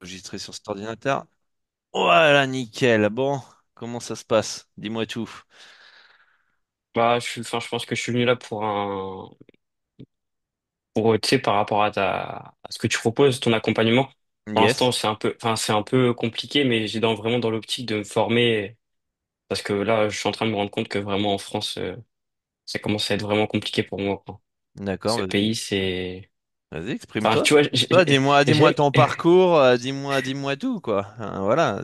Enregistré sur cet ordinateur. Voilà, nickel. Bon, comment ça se passe? Dis-moi tout. Enfin, je pense que je suis venu là tu sais, par rapport à ce que tu proposes, ton accompagnement. Pour l'instant, Yes. c'est un peu compliqué, mais vraiment dans l'optique de me former, parce que là, je suis en train de me rendre compte que vraiment en France, ça commence à être vraiment compliqué pour moi, quoi. D'accord, Ce vas-y. pays, c'est, Vas-y, enfin, exprime-toi. tu vois, Exprime-toi, dis-moi j'ai, ton parcours, dis-moi tout, quoi. Voilà.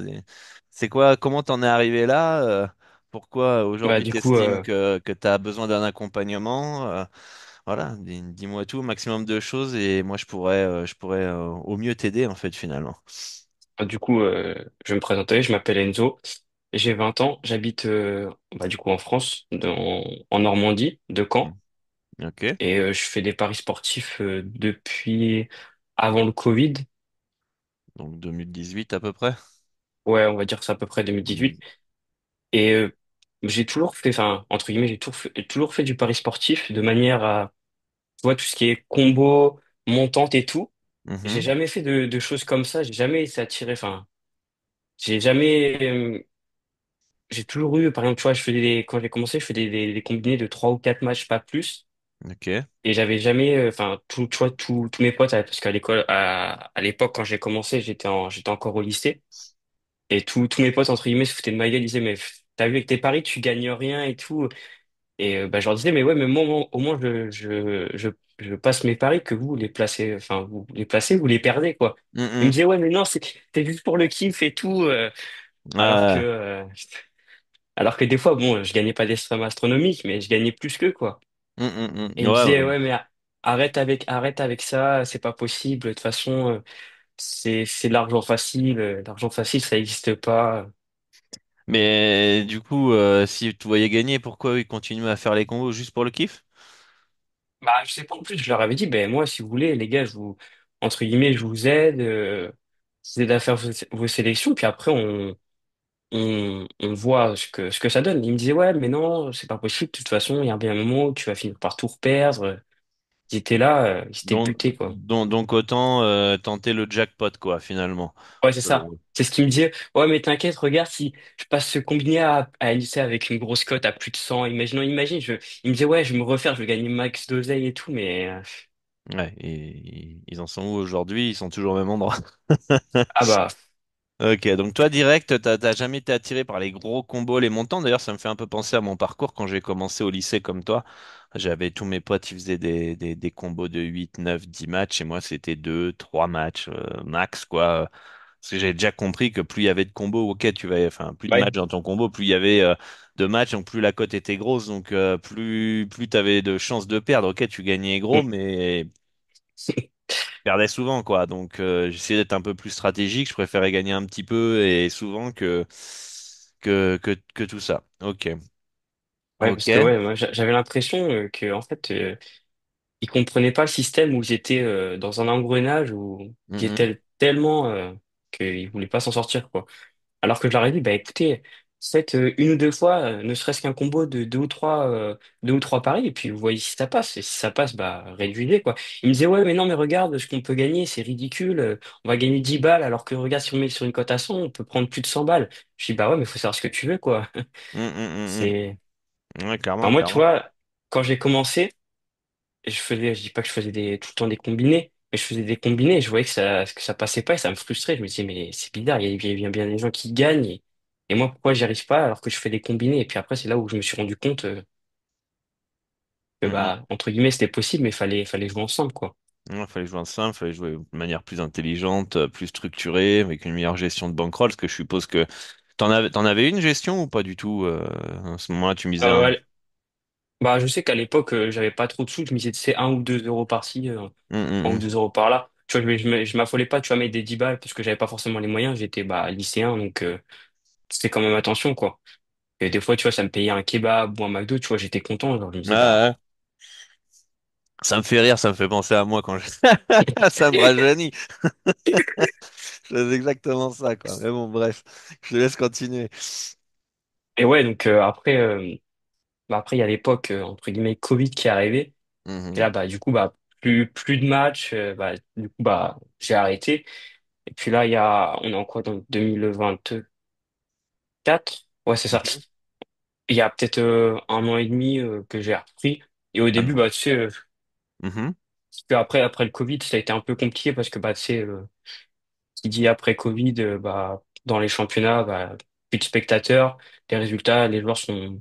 C'est quoi, comment t'en es arrivé là? Pourquoi bah, aujourd'hui du coup, t'estimes que t'as besoin d'un accompagnement? Voilà, dis-moi tout, maximum de choses et moi je pourrais au mieux t'aider en fait finalement. je vais me présenter, je m'appelle Enzo, j'ai 20 ans, j'habite, du coup, en France, en Normandie, de Caen. Mm. Ok. Et je fais des paris sportifs depuis avant le Covid. Donc 2018 à peu près. Ouais, on va dire que c'est à peu près 2018. Mm. Et j'ai toujours fait, enfin, entre guillemets, toujours fait du pari sportif de manière à, tu vois, tout ce qui est combo, montante et tout. J'ai Mhm. jamais fait de choses comme ça. J'ai jamais été attiré, enfin, j'ai jamais, j'ai toujours eu, par exemple, tu vois, quand j'ai commencé, je faisais des combinés de 3 ou 4 matchs, pas plus. Ok. Et j'avais jamais, enfin, tu vois, tous mes potes, parce qu'à l'école, à l'époque, quand j'ai commencé, j'étais encore au lycée. Et tous mes potes, entre guillemets, se foutaient de ma gueule, ils disaient, mais t'as vu avec tes paris, tu gagnes rien et tout. Et je leur disais, mais ouais, mais moi, au moins, je passe mes paris que vous les placez, enfin, vous les placez, vous les perdez, quoi. Ils me Mm-mm. disaient, ouais, mais non, c'est juste pour le kiff et tout. Alors que, Ah, euh, alors que des fois, bon, je gagnais pas des sommes astronomiques, mais je gagnais plus qu'eux, quoi. Et ils me Ouais, disaient, ouais. ouais, mais arrête avec ça, c'est pas possible. De toute façon, c'est de l'argent facile. L'argent facile, ça n'existe pas. Mais du coup, si tu voyais gagner, pourquoi ils continuent à faire les combos juste pour le kiff? Je sais pas, en plus, je leur avais dit, ben moi, si vous voulez, les gars, entre guillemets, je vous aide, je vous aide à faire vos sélections, puis après, on voit ce que ça donne. Ils me disaient, ouais, mais non, c'est pas possible, de toute façon, il y a bien un moment où tu vas finir par tout reperdre. Ils étaient là, ils étaient Donc, butés, quoi. donc autant tenter le jackpot, quoi, finalement. Ouais, c'est ça. Euh, C'est ce qu'ils me disaient. Ouais, mais t'inquiète, regarde, si je passe ce combiné à NC avec une grosse cote à plus de 100, imagine, il me disait, ouais, je vais me refaire, je vais gagner max d'oseille et tout, mais, ouais, ils en sont où aujourd'hui? Ils sont toujours au même endroit. ah bah, Ok, donc toi direct, t'as jamais été attiré par les gros combos, les montants. D'ailleurs, ça me fait un peu penser à mon parcours quand j'ai commencé au lycée comme toi. J'avais tous mes potes, ils faisaient des combos de 8, 9, 10 matchs et moi c'était 2, 3 matchs max quoi. Parce que j'ai déjà compris que plus il y avait de combos, ok, enfin plus de ouais. matchs dans ton combo, plus il y avait de matchs, donc plus la cote était grosse, donc plus t'avais de chances de perdre. Ok, tu gagnais gros, mais perdais souvent, quoi. Donc, j'essayais d'être un peu plus stratégique. Je préférais gagner un petit peu et souvent que tout ça. Ok. Ouais, Ok. parce que ouais, moi j'avais l'impression que en fait ils comprenaient pas le système où ils étaient dans un engrenage où ils Mhm. étaient tellement qu'ils voulaient pas s'en sortir quoi. Alors que je leur ai dit bah écoutez, faites une ou deux fois, ne serait-ce qu'un combo de deux ou trois paris et puis vous voyez si ça passe et si ça passe bah réduisez quoi. Ils me disaient ouais mais non mais regarde ce qu'on peut gagner c'est ridicule, on va gagner 10 balles alors que regarde si on met sur une cote à 100 on peut prendre plus de 100 balles. Je dis bah ouais mais faut savoir ce que tu veux quoi. Mhm. C'est Ouais, clairement, Enfin, moi, tu clairement. vois, quand j'ai commencé, je dis pas que je faisais tout le temps des combinés, mais je faisais des combinés et je voyais que ça passait pas et ça me frustrait. Je me disais, mais c'est bizarre, il y a bien des gens qui gagnent et moi, pourquoi j'y arrive pas alors que je fais des combinés? Et puis après, c'est là où je me suis rendu compte que, Mhm. bah, entre guillemets, c'était possible, mais fallait jouer ensemble, quoi. Ouais, fallait jouer simple, fallait jouer de manière plus intelligente, plus structurée, avec une meilleure gestion de bankroll, parce que je suppose que t'en avais une gestion ou pas du tout à ce moment-là, tu misais un. Ouais, bah, je sais qu'à l'époque, j'avais pas trop de sous, je misais, tu sais, 1 ou 2 euros par-ci, 1 ou 2 euros par là. Tu vois, je m'affolais pas, tu vois, mettre des 10 balles parce que j'avais pas forcément les moyens, j'étais, bah, lycéen, donc, c'était quand même attention, quoi. Et des fois, tu vois, ça me payait un kebab ou un McDo, tu vois, j'étais content. Alors, je me Ouais, disais, bah, ouais. Ça me fait rire, ça me fait penser à moi quand je... Ça me rajeunit. Je fais exactement ça, quoi. Mais bon, bref, je te laisse continuer. et ouais, donc après, il y a l'époque, entre guillemets, Covid qui est arrivée. Et Mhm. là, bah, du coup, bah, plus de matchs, bah, du coup, bah, j'ai arrêté. Et puis là, on est en quoi dans 2024? Ouais, c'est ça. Mhm. Il y a peut-être 1 an et demi que j'ai repris. Et au début, Ah. bah, tu sais, Mhm. parce que après le Covid, ça a été un peu compliqué parce que, bah, tu sais, qui dit après Covid, bah, dans les championnats, bah, plus de spectateurs, les résultats, les joueurs sont,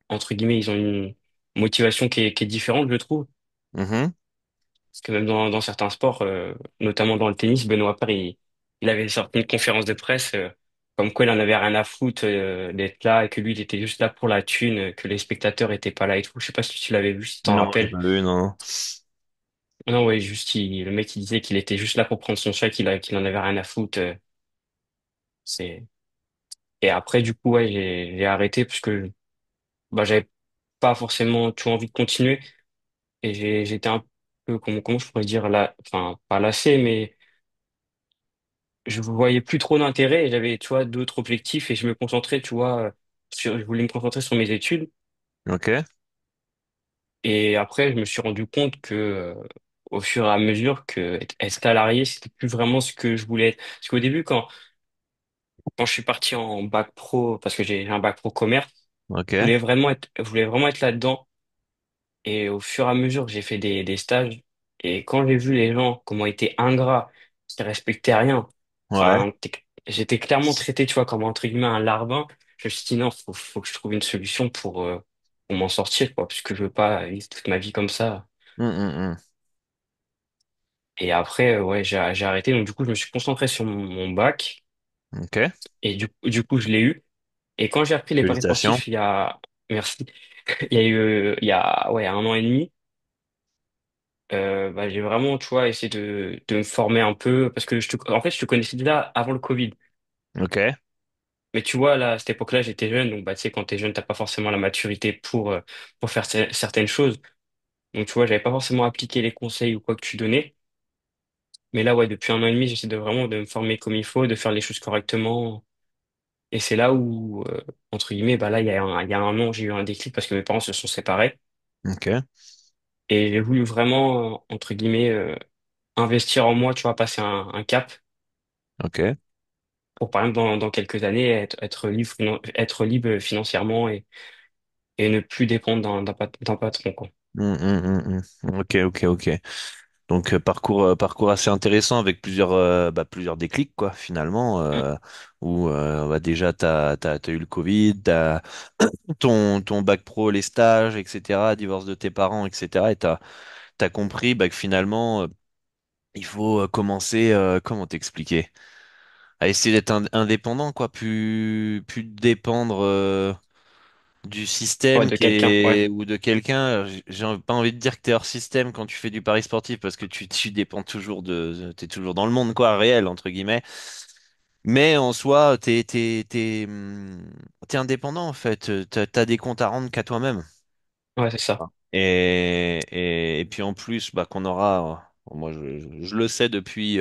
entre guillemets, ils ont une motivation qui est différente, je trouve. Mhm. Parce que même dans certains sports, notamment dans le tennis, Benoît Paire, il avait sorti une conférence de presse, comme quoi il en avait rien à foutre, d'être là et que lui, il était juste là pour la thune, que les spectateurs étaient pas là et tout. Je sais pas si tu l'avais vu, si tu t'en Non, j'ai rappelles. pas vu, non. Non, ouais, juste, le mec, il disait qu'il était juste là pour prendre son chèque, qu'il en avait rien à foutre. C'est, et après, du coup, ouais, j'ai arrêté parce que, bah, j'avais pas forcément tout envie de continuer et j'étais un peu, comment je pourrais dire là, enfin, pas lassé, mais je voyais plus trop d'intérêt et j'avais, tu vois, d'autres objectifs et je me concentrais, tu vois, je voulais me concentrer sur mes études. Ok. Et après, je me suis rendu compte que, au fur et à mesure que être salarié, c'était plus vraiment ce que je voulais être. Parce qu'au début, quand je suis parti en bac pro, parce que j'ai un bac pro commerce, Ok. je voulais vraiment être là-dedans. Et au fur et à mesure que j'ai fait des stages, et quand j'ai vu les gens, comment ils étaient ingrats, qui respectaient rien, Ouais. enfin, j'étais clairement traité, tu vois, comme entre guillemets un larbin. Je me suis dit non, faut que je trouve une solution pour m'en sortir, quoi, parce que je veux pas vivre toute ma vie comme ça. Mm, Et après, ouais, j'ai arrêté. Donc, du coup, je me suis concentré sur mon bac, Ok. et du coup, je l'ai eu. Et quand j'ai repris les paris Félicitations. sportifs, merci, il y a eu, il y a, ouais, 1 an et demi. Bah, j'ai vraiment, tu vois, essayé de me former un peu parce que en fait, je te connaissais déjà avant le Covid. Ok. Mais tu vois, là, à cette époque-là, j'étais jeune. Donc, bah, tu sais, quand t'es jeune, t'as pas forcément la maturité pour faire certaines choses. Donc, tu vois, j'avais pas forcément appliqué les conseils ou quoi que tu donnais. Mais là, ouais, depuis 1 an et demi, j'essaie de vraiment de me former comme il faut, de faire les choses correctement. Et c'est là où, entre guillemets, bah là, il y a 1 an, j'ai eu un déclic parce que mes parents se sont séparés. Ok. Et j'ai voulu vraiment, entre guillemets, investir en moi, tu vois, passer un cap Ok. pour par exemple dans quelques années être libre, être libre financièrement et ne plus dépendre d'un patron, quoi. Ok, ok, ok. Donc parcours assez intéressant avec plusieurs déclics quoi finalement Mm. où bah, déjà t'as eu le Covid, t'as ton bac pro, les stages, etc., divorce de tes parents, etc. Et t'as compris bah, que finalement il faut commencer comment t'expliquer à essayer d'être indépendant quoi, plus dépendre du Ouais, système de quelqu'un, ouais. ou de quelqu'un. J'ai pas envie de dire que t'es hors système quand tu fais du pari sportif parce que tu dépends toujours t'es toujours dans le monde, quoi, réel, entre guillemets. Mais en soi, t'es indépendant, en fait. T'as des comptes à rendre qu'à toi-même. Ouais, c'est ça. Et puis en plus, bah, qu'on aura, moi, je le sais depuis,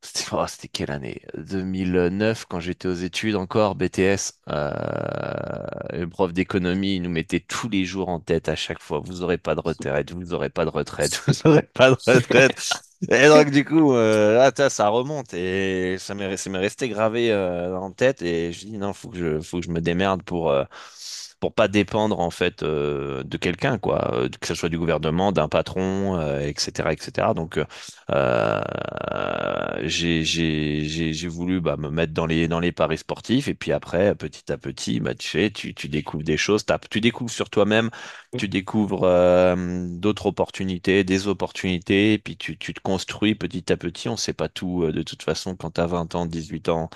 c'était quelle année? 2009, quand j'étais aux études encore, BTS. Le prof d'économie, il nous mettait tous les jours en tête à chaque fois. Vous aurez pas de retraite, vous aurez pas de retraite, vous aurez pas de retraite. Et donc du coup, là, ça remonte et ça m'est resté gravé en tête. Et je dis non, faut que je me démerde pour pas dépendre en fait de quelqu'un, quoi, que ce soit du gouvernement, d'un patron, etc., etc. Donc j'ai voulu bah, me mettre dans les paris sportifs et puis après, petit à petit, bah, tu découvres des choses, tu découvres sur toi-même, tu découvres d'autres opportunités, des opportunités et puis tu te construis petit à petit. On sait pas tout de toute façon quand tu as 20 ans, 18 ans,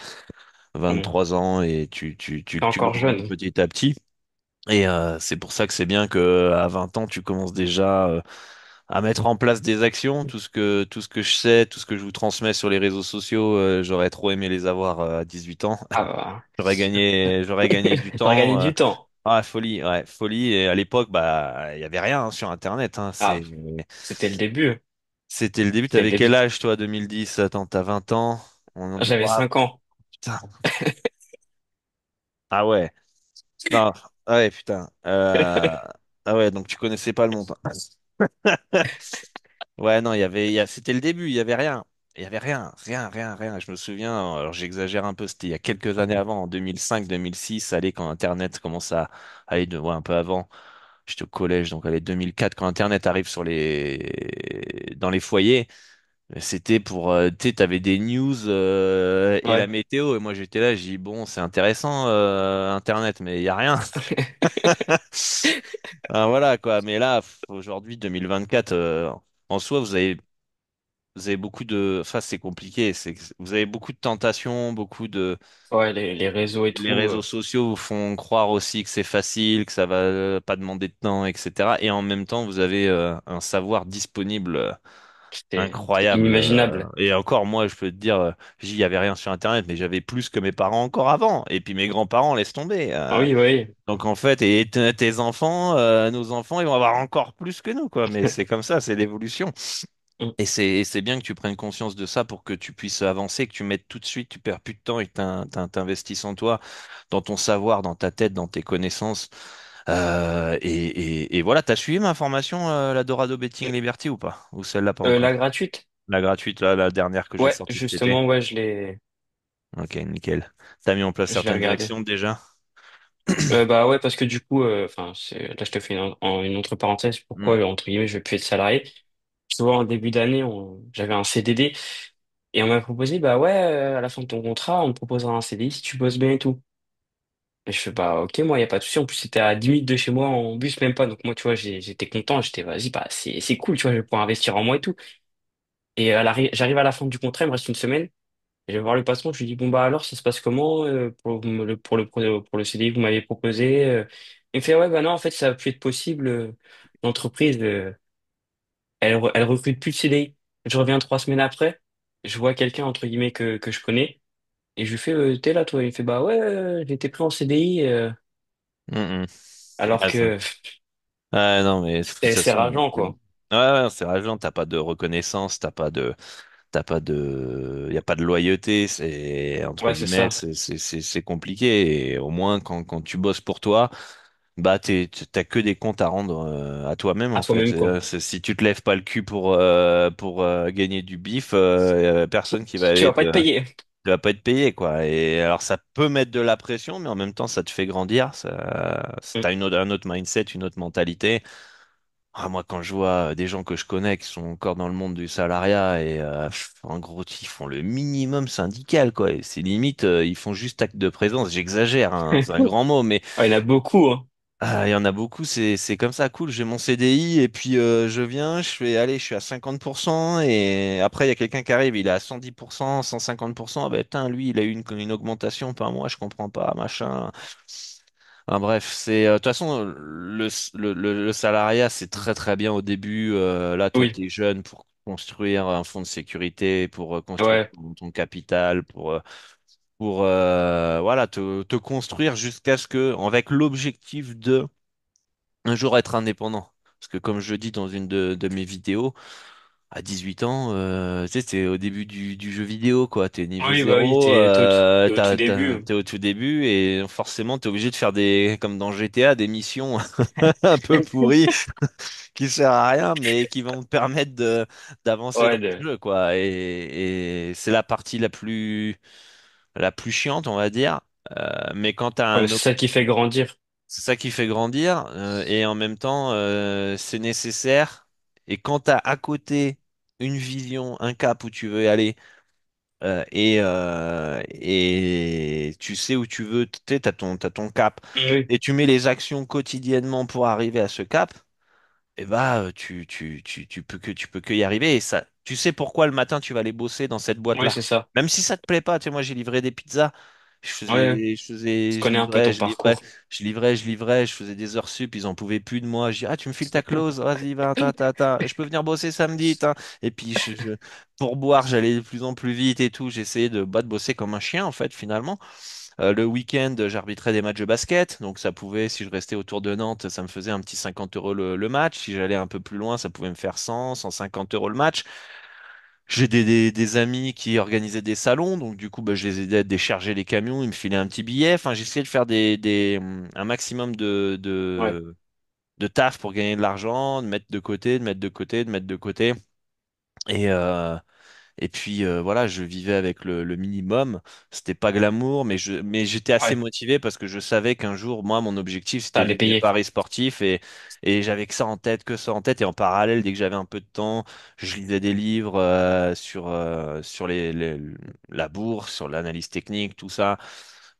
On- 23 ans et T'es tu encore grandis jeune. petit à petit. Et c'est pour ça que c'est bien que à 20 ans, tu commences déjà à mettre en place des actions. Tout ce que je sais, tout ce que je vous transmets sur les réseaux sociaux, j'aurais trop aimé les avoir à 18 ans. Ah bah, J'aurais gagné du t'aurais gagné temps. du temps. Ah, folie, ouais, folie. Et à l'époque, bah, il y avait rien hein, sur Internet. Hein, Ah, c'était le début. c'était le début. C'était le T'avais début. quel âge, toi, 2010? Attends, t'as 20 ans. J'avais Ouah, 5 ans. putain. Ah ouais. Non. Ah ouais, putain. Ah ouais, donc tu connaissais pas le monde. Ouais, non, c'était le début, il y avait rien. Il y avait rien, rien, rien, rien. Je me souviens, alors j'exagère un peu, c'était il y a quelques années avant, en 2005, 2006, allez, quand Internet commence à aller ouais, un peu avant. J'étais au collège, donc allez, 2004, quand Internet arrive dans les foyers. C'était pour, tu sais, t'avais des news et la Ouais. météo. Et moi, j'étais là, j'ai dit, bon, c'est intéressant, Internet, mais il y a rien. Ah, voilà, quoi. Mais là, aujourd'hui, 2024, en soi, vous avez beaucoup de, enfin, c'est compliqué. Vous avez beaucoup de tentations, beaucoup de, Ouais, les réseaux et les tout. réseaux sociaux vous font croire aussi que c'est facile, que ça va pas demander de temps, etc. Et en même temps, vous avez un savoir disponible. C'est Incroyable. inimaginable. Et encore, moi, je peux te dire, j'y y avait rien sur Internet, mais j'avais plus que mes parents encore avant. Et puis mes grands-parents, laisse tomber. Ah oui, oui. Donc en fait, et tes enfants, nos enfants, ils vont avoir encore plus que nous, quoi. Mais c'est comme ça, c'est l'évolution. Mm. Et c'est bien que tu prennes conscience de ça pour que tu puisses avancer, que tu mettes tout de suite, tu perds plus de temps et que t'investisses en toi, dans ton savoir, dans ta tête, dans tes connaissances. Et voilà, t'as suivi ma formation, la Dorado Betting Liberty ou pas? Ou celle-là pas La encore? gratuite? La gratuite, là, la dernière que j'ai Ouais, sortie cet été. justement, ouais, Ok, nickel. T'as mis en place je l'ai certaines regardé. actions déjà? Bah ouais, parce que du coup, enfin, là, je te fais une autre parenthèse. Hmm, Pourquoi, entre guillemets, je vais plus être salarié? Souvent, en début d'année, j'avais un CDD et on m'a proposé, bah ouais, à la fin de ton contrat, on te proposera un CDI si tu bosses bien et tout. Et je fais, bah ok, moi, y a pas de souci. En plus, c'était à 10 minutes de chez moi en bus, même pas. Donc moi, tu vois, j'étais content. J'étais, vas-y, bah c'est cool, tu vois, je vais pouvoir investir en moi et tout. Et j'arrive à la fin du contrat, il me reste une semaine. Et je vais voir le patron, je lui dis, bon, bah alors, ça se passe comment pour le CDI que vous m'avez proposé? Il me fait, ouais, bah non, en fait, ça a pu être possible. L'entreprise, elle recrute plus de CDI. Je reviens 3 semaines après, je vois quelqu'un, entre guillemets, que je connais, et je lui fais, t'es là, toi? Il me fait, bah ouais, j'ai été pris en CDI, hmm, hmm. alors Ah, ça. que Ouais, non, mais de toute c'est façon, rageant, quoi. ouais, ouais, c'est rageant, t'as pas de reconnaissance, y a pas de loyauté, c'est, entre Ouais, c'est guillemets, ça. c'est compliqué. Et au moins, quand tu bosses pour toi, bah, t'as que des comptes à rendre à toi-même, À en fait. toi-même, quoi. Si tu te lèves pas le cul pour gagner du bif, y a personne qui va Tu aller vas pas être payé. tu vas pas être payé, quoi. Et alors, ça peut mettre de la pression, mais en même temps, ça te fait grandir. Mm. T'as un autre mindset, une autre mentalité. Ah, moi, quand je vois des gens que je connais qui sont encore dans le monde du salariat et en gros, ils font le minimum syndical, quoi. Et c'est limite, ils font juste acte de présence. J'exagère, hein, c'est un grand mot, mais Ah, il y en a beaucoup, hein. il y en a beaucoup. C'est comme ça, cool. J'ai mon CDI et puis je viens, je fais, allez, je suis à 50% et après il y a quelqu'un qui arrive, il est à 110%, 150%. Ah ben putain, lui, il a eu une augmentation par mois, je comprends pas, machin. Ah, bref, de toute façon le salariat c'est très très bien au début. Là, toi, Oui. tu es jeune pour construire un fonds de sécurité, pour construire Ouais. ton capital, pour voilà te construire jusqu'à ce que, avec l'objectif de un jour être indépendant. Parce que comme je dis dans une de mes vidéos, à 18 ans, tu sais, t'es au début du jeu vidéo, quoi. T'es niveau Oui, bah oui, zéro, t'es au tout début. t'es au tout début et forcément t'es obligé de faire comme dans GTA, des missions un peu pourries qui servent à rien, mais qui vont te permettre d'avancer dans Ouais, le jeu, quoi. Et c'est la partie la plus chiante, on va dire. Mais quand t'as ouais, mais un c'est ça qui fait grandir. c'est ça qui fait grandir et en même temps c'est nécessaire. Et quand tu as à côté une vision, un cap où tu veux aller et tu sais où tu veux, tu sais, t'as ton cap Oui, et tu mets les actions quotidiennement pour arriver à ce cap, et bah tu peux que y arriver. Et ça, tu sais pourquoi le matin tu vas aller bosser dans cette oui, boîte-là. c'est ça. Même si ça te plaît pas, tu sais, moi j'ai livré des pizzas, Ouais, je connais un peu ton je livrais, parcours. je faisais des heures sup, ils en pouvaient plus de moi. Je dis, ah, tu me files ta clause, vas-y, va, je peux venir bosser samedi, ta. Et puis pour boire, j'allais de plus en plus vite et tout. J'essayais de bosser comme un chien en fait finalement. Le week-end, j'arbitrais des matchs de basket, donc ça pouvait, si je restais autour de Nantes, ça me faisait un petit 50 euros le match. Si j'allais un peu plus loin, ça pouvait me faire 100, 150 euros le match. J'ai des amis qui organisaient des salons, donc du coup, bah, je les aidais à décharger les camions, ils me filaient un petit billet. Enfin, j'essayais de faire un maximum Ouais. de taf pour gagner de l'argent, de mettre de côté, de mettre de côté, de mettre de côté. Et, Et puis voilà, je vivais avec le minimum. C'était pas glamour, mais j'étais assez Ouais, motivé parce que je savais qu'un jour, moi, mon objectif, ça c'était allait vivre des payer. paris sportifs et j'avais que ça en tête, que ça en tête. Et en parallèle, dès que j'avais un peu de temps, je lisais des livres sur la bourse, sur l'analyse technique, tout ça.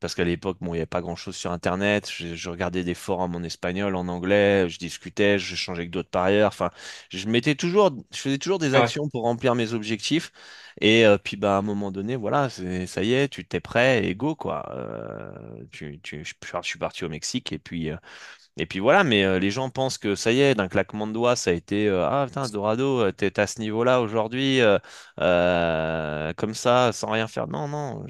Parce qu'à l'époque, bon, il n'y avait pas grand-chose sur Internet. Je regardais des forums en espagnol, en anglais, je discutais, je changeais avec d'autres parieurs. Enfin, je faisais toujours des Ouais. actions pour remplir mes objectifs. Et puis, bah, à un moment donné, voilà, ça y est, tu t'es prêt et go, quoi. Je suis parti au Mexique et puis voilà. Mais les gens pensent que ça y est, d'un claquement de doigts, ça a été ah putain, Dorado, t'es à ce niveau-là aujourd'hui, comme ça, sans rien faire. Non, non,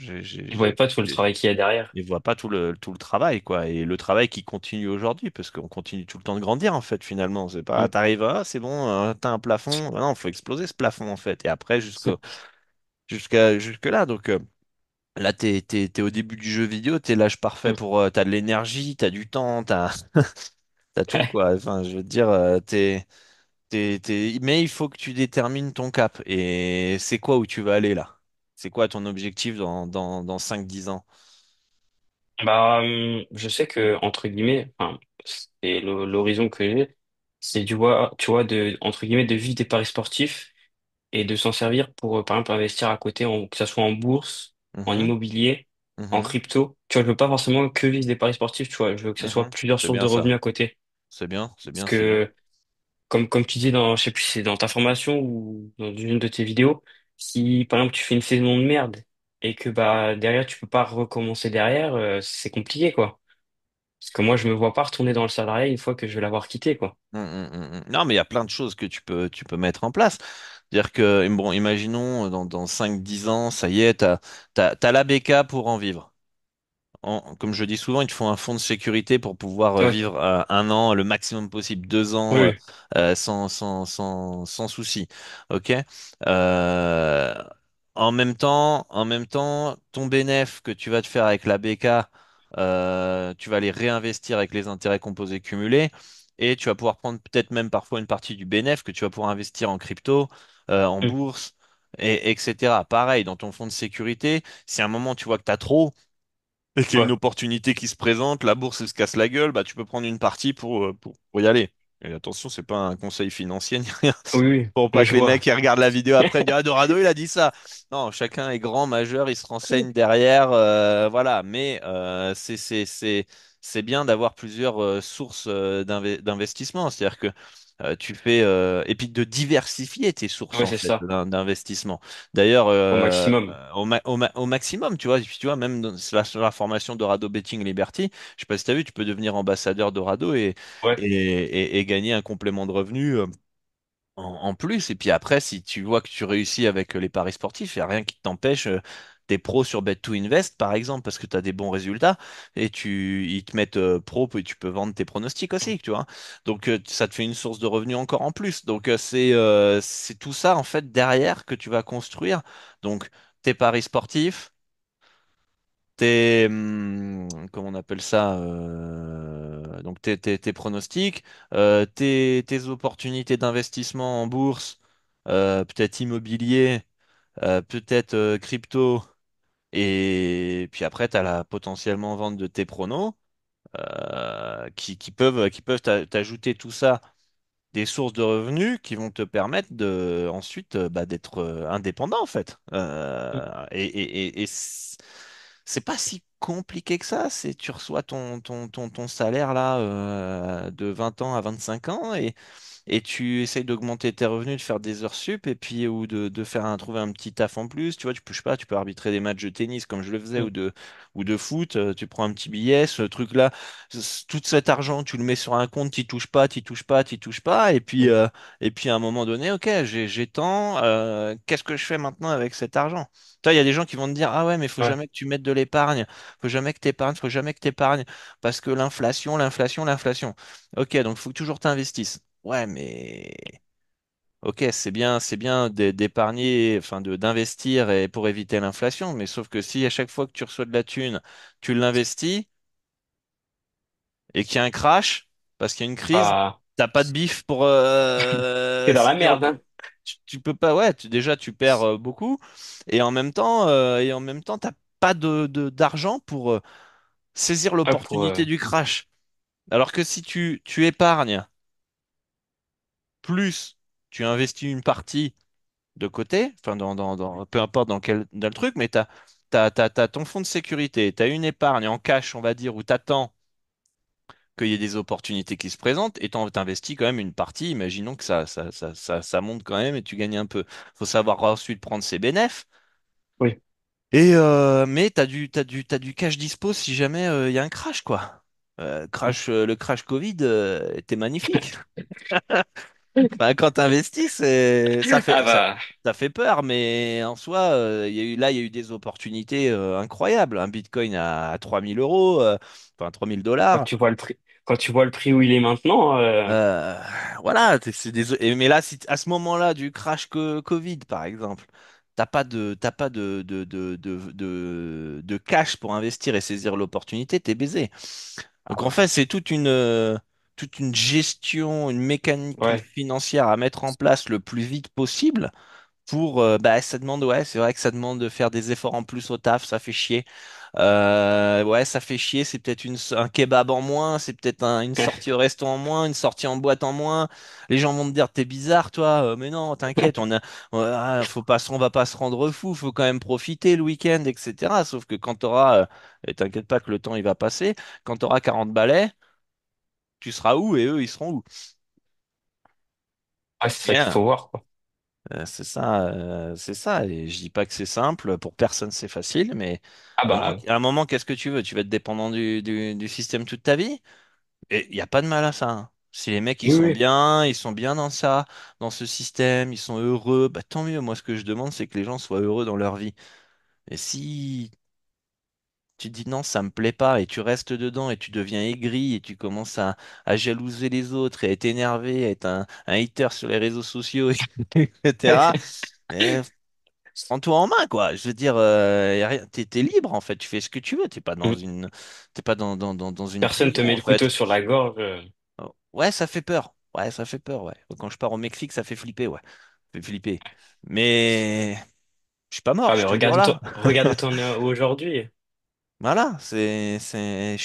Ils voyaient pas tout le travail qu'il y a derrière. ils voient pas tout le travail, quoi. Et le travail qui continue aujourd'hui, parce qu'on continue tout le temps de grandir, en fait, finalement. C'est pas, Mm. t'arrives, ah, c'est bon, t'as un plafond. Ah non, faut exploser ce plafond, en fait. Et après, jusque là. Donc, là, t'es au début du jeu vidéo, t'es l'âge parfait Mm. pour, t'as de l'énergie, t'as du temps, t'as tout, quoi. Enfin, je veux dire, mais il faut que tu détermines ton cap. Et c'est quoi où tu vas aller, là? C'est quoi ton objectif dans 5 10 ans? Bah, je sais que, entre guillemets, enfin, c'est l'horizon que j'ai, c'est tu vois, entre guillemets, de vivre des paris sportifs et de s'en servir pour, par exemple, investir à côté, que ça soit en bourse, en Mhm, immobilier, en mhm, crypto. Tu vois, je veux pas forcément que vivre des paris sportifs, tu vois, je veux que ça soit mhm. plusieurs C'est sources bien de ça. revenus à côté. C'est bien, c'est Parce bien, c'est bien. que, comme tu dis dans, je sais plus si c'est dans ta formation ou dans une de tes vidéos, si, par exemple, tu fais une saison de merde et que, bah, derrière, tu peux pas recommencer derrière, c'est compliqué, quoi. Parce que moi, je me vois pas retourner dans le salariat une fois que je vais l'avoir quitté, quoi. Non, mais il y a plein de choses que tu peux mettre en place. C'est-à-dire que, bon, imaginons dans 5 10 ans, ça y est, t'as l'ABK pour en vivre. Comme je dis souvent, ils te font un fonds de sécurité pour pouvoir Ouais, vivre 1 an, le maximum possible, 2 ans, oui, sans souci. OK? Euh, en même temps, ton bénéf que tu vas te faire avec la BK, tu vas les réinvestir avec les intérêts composés cumulés et tu vas pouvoir prendre peut-être même parfois une partie du bénéf que tu vas pouvoir investir en crypto, en oui. bourse, etc. Pareil, dans ton fonds de sécurité, si à un moment tu vois que tu as trop, et qu'il y a une Ouais. opportunité qui se présente, la bourse elle se casse la gueule, bah tu peux prendre une partie pour y aller. Et attention, c'est pas un conseil financier ni rien. Oui, oui, Pour oui, pas je que les mecs vois. qui regardent la vidéo après disent ah Dorado il a dit ça. Non, chacun est grand, majeur, il se renseigne derrière, voilà. Mais c'est bien d'avoir plusieurs sources d'investissement. C'est-à-dire que tu fais et puis de diversifier tes sources Ouais, en c'est fait ça, d'investissement. D'ailleurs, au maximum. au maximum, tu vois, tu vois, même sur la formation Dorado Betting Liberty, je sais pas si tu as vu, tu peux devenir ambassadeur Dorado Ouais. et gagner un complément de revenu en plus. Et puis après, si tu vois que tu réussis avec les paris sportifs, il n'y a rien qui t'empêche. T'es pro sur Bet2Invest, par exemple, parce que tu as des bons résultats et ils te mettent pro et tu peux vendre tes pronostics aussi, tu vois. Donc ça te fait une source de revenus encore en plus. Donc c'est tout ça en fait derrière que tu vas construire. Donc tes paris sportifs, comment on appelle ça, donc tes pronostics, tes opportunités d'investissement en bourse, peut-être immobilier, peut-être crypto, et puis après, tu as la potentiellement vente de tes pronos, qui peuvent t'ajouter tout ça des sources de revenus qui vont te permettre de ensuite bah, d'être indépendant en fait. Et c'est pas si compliqué que ça. C'est tu reçois ton salaire là de 20 ans à 25 ans et tu essayes d'augmenter tes revenus, de faire des heures sup, et puis ou de faire trouver un petit taf en plus. Tu vois, tu peux, je sais pas, tu peux arbitrer des matchs de tennis comme je le faisais ou de foot. Tu prends un petit billet, ce truc-là, tout cet argent, tu le mets sur un compte, t'y touches pas, t'y touches pas, t'y touches pas, et puis à un moment donné, ok, j'ai tant, qu'est-ce que je fais maintenant avec cet argent? Toi, il y a des gens qui vont te dire, ah ouais, mais faut Ouais. jamais que tu mettes de l'épargne, faut jamais que t'épargnes, faut jamais que t'épargnes, parce que l'inflation. Ok, donc il faut que toujours t'investisses. Ouais, mais ok, c'est bien d'épargner, enfin d'investir et pour éviter l'inflation, mais sauf que si à chaque fois que tu reçois de la thune, tu l'investis et qu'il y a un crash parce qu'il y a une crise, Ah, t'as pas de bif pour t'es dans la si merde, hein. tu peux pas, ouais, déjà tu perds beaucoup et en même temps, t'as pas d'argent pour saisir Ouais, pour, l'opportunité du crash. Alors que si tu épargnes plus, tu investis une partie de côté, enfin peu importe dans le truc, mais t'as ton fonds de sécurité, t'as une épargne en cash, on va dire, où t'attends qu'il y ait des opportunités qui se présentent et t'investis quand même une partie, imaginons que ça monte quand même et tu gagnes un peu. Faut savoir ensuite prendre ses bénéfices. oui. Mais t'as du cash dispo si jamais il y a un crash, quoi. Le crash Covid était magnifique. Bah, quand t'investis, Ah bah, ça fait peur, mais en soi, il y a eu des opportunités incroyables. Un Bitcoin à 3000 euros, enfin 3000 $. quand tu vois le prix où il est maintenant, Euh, voilà, mais là, si à ce moment-là du crash Covid, par exemple, t'as pas de cash pour investir et saisir l'opportunité, t'es baisé. ah Donc en bah, fait, c'est toute une gestion, une mécanique ouais. financière à mettre en place le plus vite possible pour, bah, ça demande, ouais, c'est vrai que ça demande de faire des efforts en plus au taf, ça fait chier. Ouais, ça fait chier, c'est peut-être un kebab en moins, c'est peut-être une sortie au resto en moins, une sortie en boîte en moins. Les gens vont te dire, t'es bizarre, toi. Mais non, t'inquiète, on va pas se rendre fou, faut quand même profiter le week-end, etc. Sauf que quand et t'inquiète pas que le temps il va passer, quand t'auras 40 balais, tu seras où et eux ils seront où? Ouais, c'est ça qu'il Bien. faut voir, quoi. C'est ça, c'est ça. Et je dis pas que c'est simple, pour personne c'est facile, mais Ah bah, à un moment, qu'est-ce que tu veux? Tu vas être dépendant du système toute ta vie? Et il n'y a pas de mal à ça, hein. Si les mecs oui, oui. ils sont bien dans ça, dans ce système, ils sont heureux, bah tant mieux. Moi, ce que je demande, c'est que les gens soient heureux dans leur vie. Et si tu te dis non, ça me plaît pas, et tu restes dedans et tu deviens aigri et tu commences à jalouser les autres et à être énervé, à être un hater sur les réseaux sociaux, etc. Prends-toi en main, quoi. Je veux dire, t'es libre, en fait. Tu fais ce que tu veux. T'es pas dans une Personne te prison, met en le couteau fait. sur la gorge. Oh, ouais, ça fait peur. Ouais, ça fait peur, ouais. Quand je pars au Mexique, ça fait flipper, ouais. Ça fait flipper. Mais je suis pas mort, Ah je mais suis toujours là. regarde où t'en es aujourd'hui. Voilà, je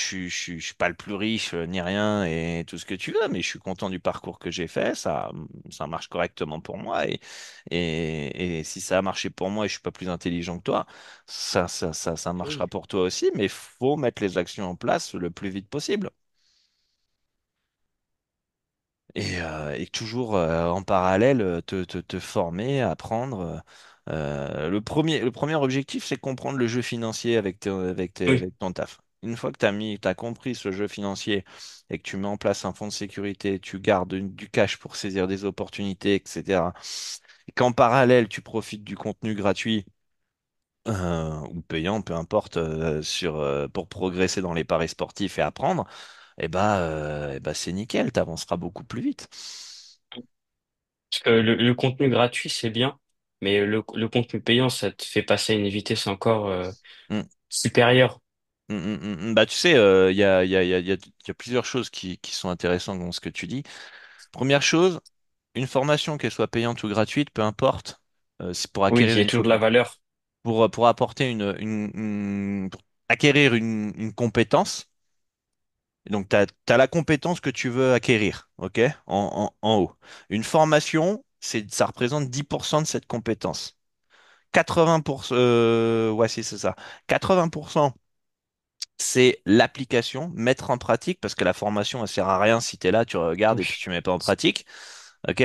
suis pas le plus riche ni rien et tout ce que tu veux, mais je suis content du parcours que j'ai fait. Ça marche correctement pour moi et si ça a marché pour moi et je suis pas plus intelligent que toi, ça marchera Oui, pour toi aussi, mais faut mettre les actions en place le plus vite possible. Et toujours en parallèle te former, apprendre. Le premier objectif, c'est comprendre le jeu financier oui, avec ton taf. Une fois que t'as compris ce jeu financier et que tu mets en place un fonds de sécurité, tu gardes du cash pour saisir des opportunités, etc. Et qu'en parallèle, tu profites du contenu gratuit ou payant, peu importe, pour progresser dans les paris sportifs et apprendre, eh bah c'est nickel, t'avanceras beaucoup plus vite. parce que le contenu gratuit, c'est bien, mais le contenu payant, ça te fait passer à une vitesse encore Mm, supérieure. Bah, tu sais, il y a plusieurs choses qui sont intéressantes dans ce que tu dis. Première chose, une formation, qu'elle soit payante ou gratuite, peu importe, c'est pour Oui, il acquérir y a toujours de la valeur. pour apporter pour acquérir une compétence. Et donc, t'as la compétence que tu veux acquérir, ok, en haut. Une formation, ça représente 10% de cette compétence. 80%, ouais, si, c'est ça. 80%, c'est l'application, mettre en pratique, parce que la formation, elle sert à rien si tu es là, tu regardes et puis Oui. tu mets pas en pratique. OK?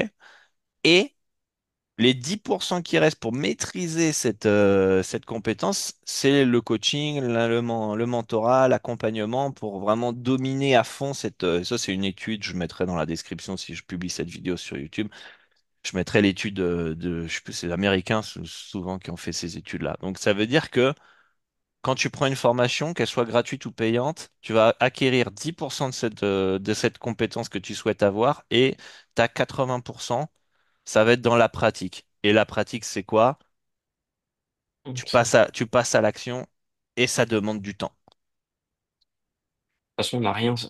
Et les 10% qui restent pour maîtriser cette compétence, c'est le coaching, le mentorat, l'accompagnement pour vraiment dominer à fond ça, c'est une étude, je mettrai dans la description si je publie cette vidéo sur YouTube. Je mettrai l'étude je sais plus, c'est les Américains souvent qui ont fait ces études-là. Donc ça veut dire que quand tu prends une formation, qu'elle soit gratuite ou payante, tu vas acquérir 10% de cette compétence que tu souhaites avoir et tu as 80%, ça va être dans la pratique. Et la pratique, c'est quoi? Tu passes à l'action et ça demande du temps. façon, on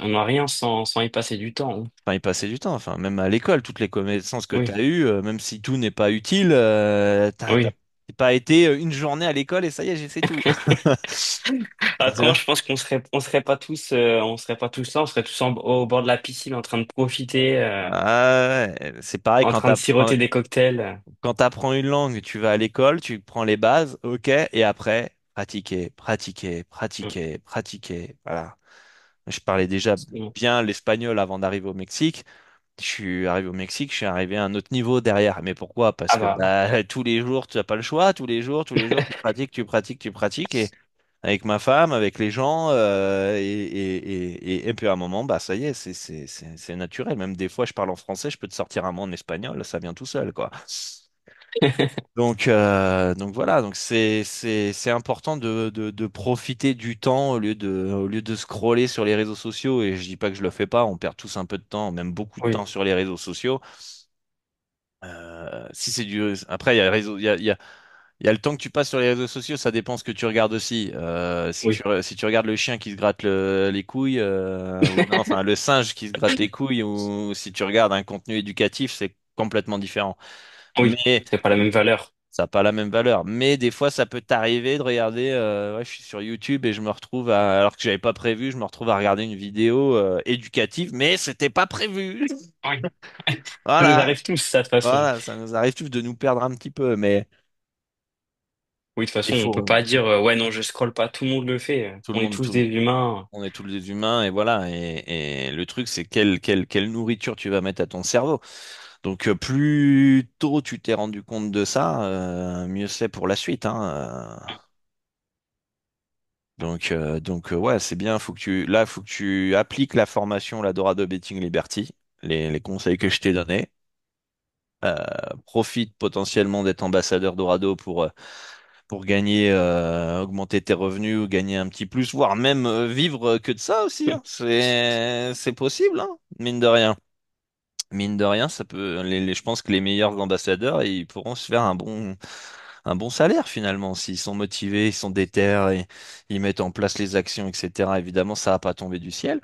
n'a rien sans y passer du temps, hein. Enfin, y passer du temps. Enfin, même à l'école, toutes les connaissances que tu Oui, as eues, même si tout n'est pas utile, t'as oui. pas été une journée à l'école et ça y est, j'ai sais tout. Ah, Tu vois. quand je pense on serait pas tous là, on serait tous au bord de la piscine en train de profiter, Ah ouais, c'est pareil en train de siroter des cocktails. quand t'apprends une langue, tu vas à l'école, tu prends les bases, ok, et après, pratiquer, pratiquer, Mm. pratiquer, pratiquer. Voilà. Je parlais déjà Mm. bien l'espagnol avant d'arriver au Mexique. Je suis arrivé au Mexique, je suis arrivé à un autre niveau derrière. Mais pourquoi? Parce Ah que bah, bah, tous les jours, tu n'as pas le choix. Tous les jours, tu pratiques, tu pratiques, tu pratiques. Et avec ma femme, avec les gens, et puis à un moment, bah ça y est, c'est naturel. Même des fois, je parle en français, je peux te sortir un mot en espagnol, ça vient tout seul, quoi. Donc voilà, donc c'est important de profiter du temps au lieu de scroller sur les réseaux sociaux. Et je dis pas que je le fais pas, on perd tous un peu de temps, même beaucoup de temps oui, sur les réseaux sociaux. Si c'est du après il y a le réseau, il y a le temps que tu passes sur les réseaux sociaux, ça dépend ce que tu regardes aussi. oui, Si tu regardes le chien qui se gratte les couilles, ou non, enfin le singe qui se gratte les couilles, ou si tu regardes un contenu éducatif, c'est complètement différent. oui, Mais c'est pas la même valeur. ça n'a pas la même valeur. Mais des fois, ça peut t'arriver de regarder. Ouais, je suis sur YouTube et je me retrouve alors que j'avais pas prévu, je me retrouve à regarder une vidéo éducative, mais c'était pas prévu. Oui. Ça nous Voilà, arrive tous, ça, de toute façon. voilà, ça nous arrive tous de nous perdre un petit peu, mais Oui, de toute il façon, on peut faut. pas dire, ouais, non, je scrolle pas, tout le monde le fait. Tout le On est monde, tous des humains. on est tous des humains et voilà. Et le truc, c'est quelle nourriture tu vas mettre à ton cerveau. Donc, plus tôt tu t'es rendu compte de ça, mieux c'est pour la suite, hein. Ouais, c'est bien. Faut que tu appliques la formation, la Dorado Betting Liberty, les conseils que je t'ai donnés. Euh, Profite potentiellement d'être ambassadeur Dorado pour gagner, augmenter tes revenus ou gagner un petit plus, voire même vivre que de ça aussi, hein. C'est possible, hein, mine de rien. Mine de rien, ça peut. Je pense que les meilleurs ambassadeurs, ils pourront se faire un bon salaire finalement s'ils sont motivés, ils sont déter, et ils mettent en place les actions, etc. Évidemment, ça va pas tomber du ciel.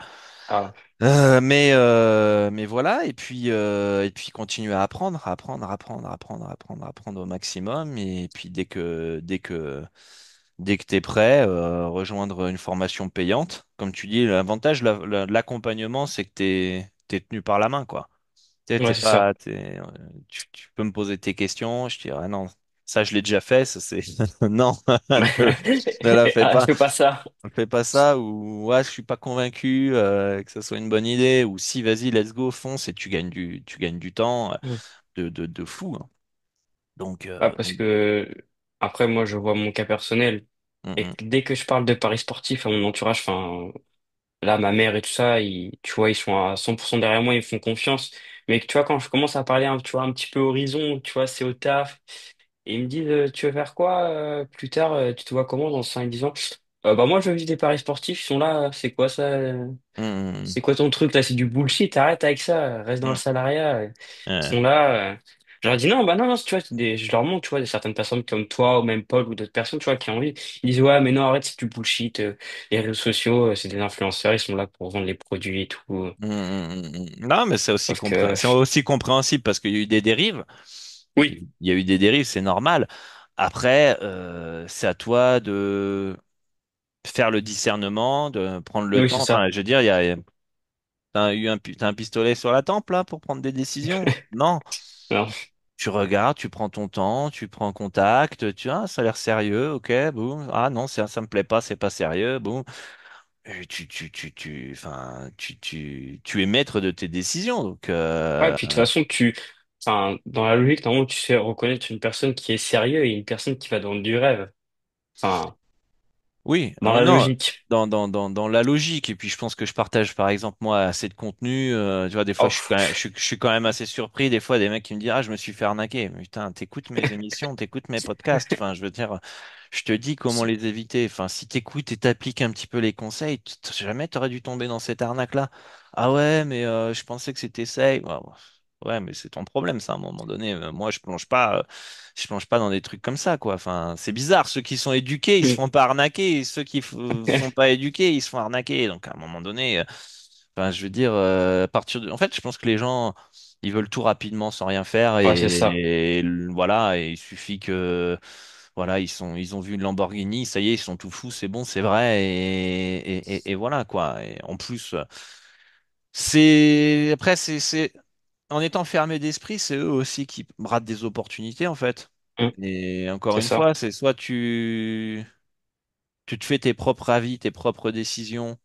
Ah, Mais voilà, et puis continuer à apprendre, apprendre, apprendre, apprendre, apprendre, apprendre au maximum. Et puis dès que tu es prêt, rejoindre une formation payante. Comme tu dis, l'avantage de l'accompagnement, c'est que t'es tenu par la main, quoi. ouais, c'est ça. Tu peux me poser tes questions, je te dirais non, ça je l'ai déjà fait, ça c'est non, ne la fais Ah, je pas, fais pas ça. ne fais pas ça, ou ouais, je suis pas convaincu que ça soit une bonne idée, ou si vas-y, let's go, fonce et tu gagnes du temps Mm. de fou, hein. Donc, Ah, parce que, après, moi, je vois mon cas personnel. hum, Et hum, dès que je parle de paris sportifs à mon entourage, enfin, là, ma mère et tout ça, tu vois, ils sont à 100% derrière moi, ils me font confiance. Mais tu vois, quand je commence à parler, tu vois, un petit peu horizon, tu vois, c'est au taf. Et ils me disent, tu veux faire quoi plus tard? Tu te vois comment dans 5 10 ans? Bah moi, je veux vivre des paris sportifs. Ils sont là. C'est quoi ça? hum, C'est quoi ton truc là? C'est du bullshit. Arrête avec ça. Reste dans le hum, salariat. Ils hum, sont là. Je leur dis non, bah non, non, tu vois, je leur montre, tu vois, certaines personnes comme toi ou même Paul ou d'autres personnes, tu vois, qui ont envie. Ils disent ouais, mais non, arrête, c'est du bullshit. Les réseaux sociaux, c'est des influenceurs. Ils sont là pour vendre les produits et tout. Non, mais Parce que c'est aussi compréhensible parce qu'il y a eu des dérives. oui, Il y a eu des dérives, c'est normal. Après, c'est à toi de faire le discernement, de prendre le oui, temps. c'est Enfin, ça. je veux dire, t'as un pistolet sur la tempe là pour prendre des décisions? Non. Non. Tu regardes, tu prends ton temps, tu prends contact, ça a l'air sérieux, ok, boum. Ah non, ça me plaît pas, c'est pas sérieux, boum. Et enfin, tu es maître de tes décisions, donc. Ouais, puis de toute façon, enfin, dans la logique, normalement, tu sais reconnaître une personne qui est sérieuse et une personne qui va dans du rêve. Enfin, Oui, dans la non, logique. dans la logique, et puis je pense que je partage par exemple moi assez de contenu, tu vois, des fois Oh, je suis quand même, je suis quand même assez surpris, des fois des mecs qui me disent, ah, je me suis fait arnaquer. Mais putain, t'écoutes mes émissions, t'écoutes mes podcasts, enfin, je veux dire, je te dis comment les éviter, enfin, si t'écoutes et t'appliques un petit peu les conseils, jamais t'aurais dû tomber dans cette arnaque-là. Ah ouais, mais je pensais que c'était safe. Ouais, ouais. Ouais, mais c'est ton problème, ça, à un moment donné. Moi, je plonge pas dans des trucs comme ça, quoi. Enfin, c'est bizarre. Ceux qui sont éduqués, ils se Mm. font pas arnaquer. Et ceux qui sont pas éduqués, ils se font arnaquer. Donc, à un moment donné, enfin, je veux dire, à partir de... En fait, je pense que les gens, ils veulent tout rapidement sans rien faire. Ouais, c'est ça. Voilà, et il suffit que, voilà, ils ont vu une Lamborghini, ça y est, ils sont tout fous, c'est bon, c'est vrai. Et voilà, quoi. Et en plus, après, en étant fermé d'esprit, c'est eux aussi qui ratent des opportunités, en fait. Mm. Et encore C'est une ça. fois, c'est soit tu te fais tes propres avis, tes propres décisions,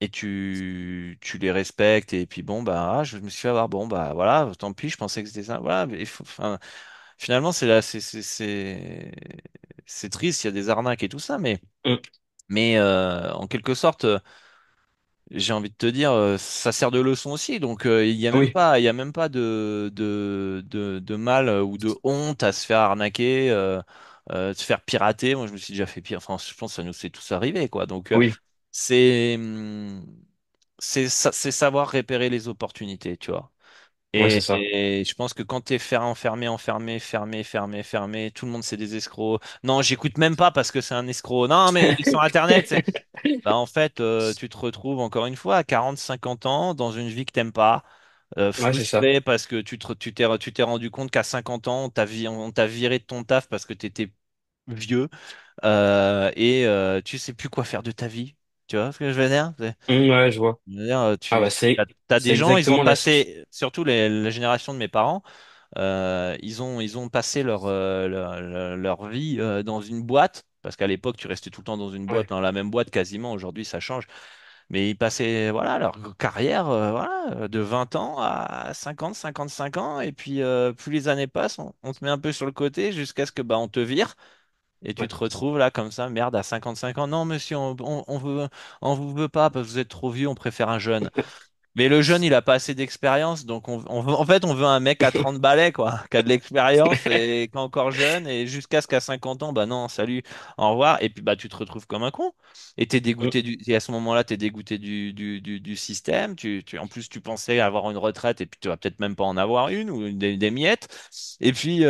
et tu les respectes, et puis bon, bah, je me suis fait avoir, bon, bah, voilà, tant pis, je pensais que c'était ça. Voilà, mais enfin, finalement, c'est triste, il y a des arnaques et tout ça, Mm. mais en quelque sorte, j'ai envie de te dire, ça sert de leçon aussi. Donc, Oui, il y a même pas de mal ou de honte à se faire arnaquer, de se faire pirater. Moi, je me suis déjà fait pire. Enfin, je pense que ça nous est tous arrivé, quoi. Donc, oui, c'est, c'est savoir repérer les opportunités, tu vois. ouais, c'est ça. Et je pense que quand t'es fermé, tout le monde c'est des escrocs. Non, j'écoute même pas parce que c'est un escroc. Non, mais il est sur Internet. Bah, en fait, tu te retrouves encore une fois à 40, 50 ans dans une vie que t'aimes pas, Ouais, c'est ça. frustré parce que tu t'es rendu compte qu'à 50 ans, on t'a viré de ton taf parce que t'étais vieux, et tu sais plus quoi faire de ta vie. Tu vois ce que je veux dire? Ouais, je vois. Je veux dire, Ah bah t'as c'est des gens, ils ont exactement passé, surtout la génération de mes parents, ils ont passé leur vie dans une boîte. Parce qu'à l'époque, tu restais tout le temps dans une boîte, ouais. dans la même boîte quasiment. Aujourd'hui, ça change. Mais ils passaient, voilà, leur carrière, voilà, de 20 ans à 50, 55 ans. Et puis, plus les années passent, on te met un peu sur le côté jusqu'à ce que, bah, on te vire. Et tu Ouais. te retrouves là, comme ça, merde, à 55 ans. Non, monsieur, on vous veut pas parce que vous êtes trop vieux, on préfère un jeune. Mais le jeune, il a pas assez d'expérience, donc en fait, on veut un mec à 30 balais, quoi, qui a de l'expérience et qui est encore jeune, et jusqu'à ce qu'à 50 ans, bah non, salut, au revoir, et puis bah tu te retrouves comme un con. Et t'es Mm. dégoûté et à ce moment-là, t'es dégoûté du système. En plus, tu pensais avoir une retraite, et puis tu vas peut-être même pas en avoir une, ou des miettes. Et puis,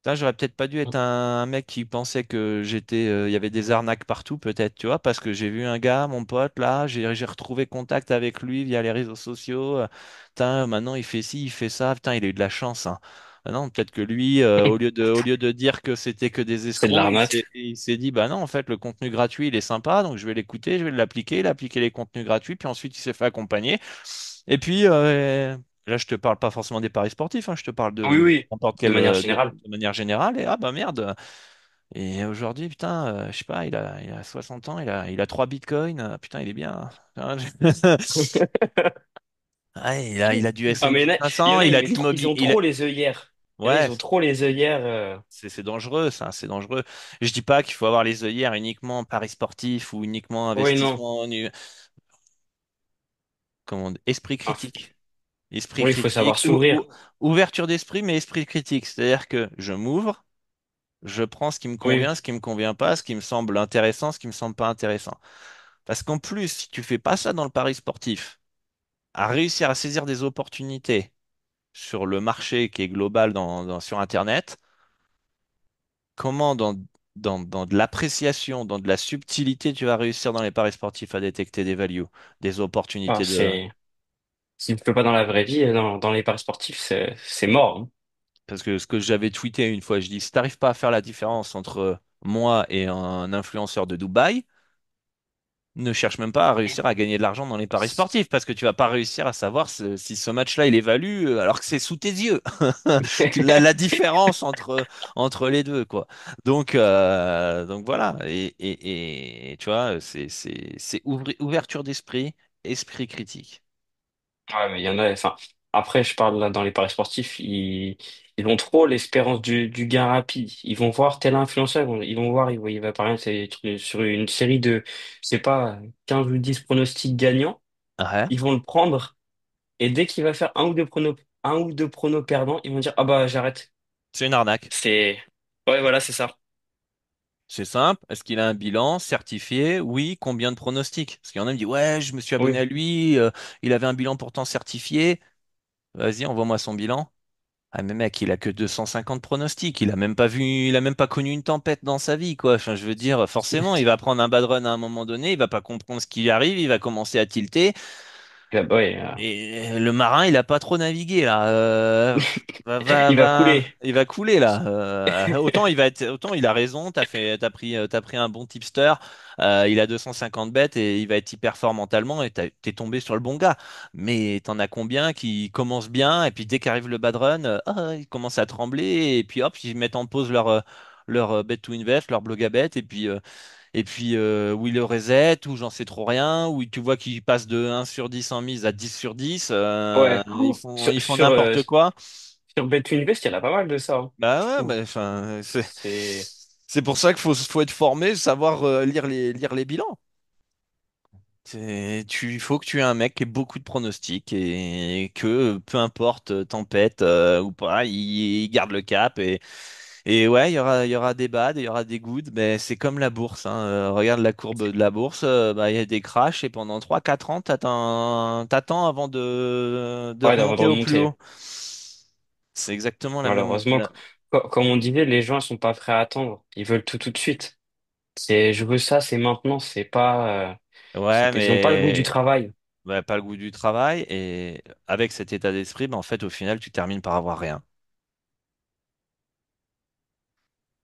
putain, j'aurais peut-être pas dû être un mec qui pensait que il y avait des arnaques partout, peut-être, tu vois, parce que j'ai vu un gars, mon pote, là, j'ai retrouvé contact avec lui via les réseaux sociaux. Putain, maintenant il fait ci, il fait ça. Putain, il a eu de la chance, hein. Ah non, peut-être que lui, au lieu de dire que c'était que des C'est de escrocs, l'arnaque. il s'est dit, bah non, en fait, le contenu gratuit, il est sympa, donc je vais l'écouter, je vais l'appliquer, il a appliqué les contenus gratuits, puis ensuite il s'est fait accompagner. Et puis, là, je te parle pas forcément des paris sportifs, hein, je te parle Oui, de oui, n'importe de quelle, manière générale. de manière générale. Et ah bah merde. Et aujourd'hui, putain, je sais pas, il a 60 ans, il a 3 bitcoins. Putain, il est bien. Hein. Ouais, il a du Ah, mais S&P il y en 500, a, il a de ils ont l'immobilier. trop les œillères. Il y en a, Ouais, ils ont trop les œillères. c'est dangereux, ça, c'est dangereux. Je dis pas qu'il faut avoir les œillères uniquement en paris sportif ou uniquement Oui, non. investissement, esprit Ah, critique. Esprit oui, il faut savoir critique, s'ouvrir. ouverture d'esprit, mais esprit critique. C'est-à-dire que je m'ouvre. Je prends ce qui me Oui. convient, ce qui me convient pas, ce qui me semble intéressant, ce qui me semble pas intéressant. Parce qu'en plus, si tu fais pas ça dans le pari sportif, à réussir à saisir des opportunités sur le marché qui est global sur Internet, comment dans de l'appréciation, dans de la subtilité, tu vas réussir dans les paris sportifs à détecter des values, des Ah, opportunités de... c'est, si tu ne peux pas dans la vraie vie, dans les paris sportifs, c'est mort, hein. Parce que ce que j'avais tweeté une fois, je dis, si t'arrives pas à faire la différence entre moi et un influenceur de Dubaï, ne cherche même pas à réussir à gagner de l'argent dans les paris sportifs parce que tu vas pas réussir à savoir si ce match-là il est valu alors que c'est sous tes yeux. La différence entre les deux, quoi. Donc voilà. Et tu vois, c'est ouverture d'esprit, esprit critique. Ouais, mais il y en a, enfin, après, je parle là dans les paris sportifs, ils ont trop l'espérance du gain rapide. Ils vont voir tel influenceur, ils vont voir, il va par exemple sur une série de, je sais pas, 15 ou 10 pronostics gagnants, Ouais, ils vont le prendre, et dès qu'il va faire un ou deux pronos perdants, ils vont dire, ah bah, j'arrête. c'est une arnaque. C'est, ouais, voilà, c'est ça. C'est simple. Est-ce qu'il a un bilan certifié? Oui. Combien de pronostics? Parce qu'il y en a qui me disent, ouais, je me suis abonné Oui. à lui, il avait un bilan pourtant certifié. vas-y, envoie-moi son bilan. Ah, mais mec, il a que 250 pronostics. Il a même pas vu, il a même pas connu une tempête dans sa vie, quoi. Enfin, je veux dire, forcément, il va prendre un bad run à un moment donné, il va pas comprendre ce qui arrive, il va commencer à tilter. Là-bas, Et le marin, il a pas trop navigué là. il va couler. Il va couler là. Autant il a raison. T'as pris un bon tipster. Il a 250 bêtes et il va être hyper fort mentalement. Et t'es tombé sur le bon gars. Mais t'en as combien qui commencent bien et puis dès qu'arrive le bad run, ils commencent à trembler et puis hop, ils mettent en pause leur bet to invest, leur blog à bet et puis, où il le reset, ou j'en sais trop rien, où tu vois qu'il passe de 1/10 en mise à 10/10, Ouais. Oh, ils font n'importe quoi. sur Bet2Invest, il y en a pas mal de ça, hein, je Bah ouais, trouve. bah, enfin, C'est. c'est pour ça faut être formé, savoir lire les bilans. Il faut que tu aies un mec qui ait beaucoup de pronostics et que peu importe tempête ou pas, il garde le cap et ouais, il y aura des bad, il y aura des good, mais c'est comme la bourse, hein. Regarde la courbe de la bourse, bah, il y a des crashs et pendant 3 4 ans, t'attends avant de Ouais, d'avoir de remonter au plus remonter. haut. C'est exactement la même. Malheureusement, comme on disait, les gens, ils sont pas prêts à attendre. Ils veulent tout de suite. Je veux ça, c'est maintenant. Ouais, Ils ont pas le goût du mais travail. ouais, pas le goût du travail et avec cet état d'esprit, bah, en fait, au final, tu termines par avoir rien.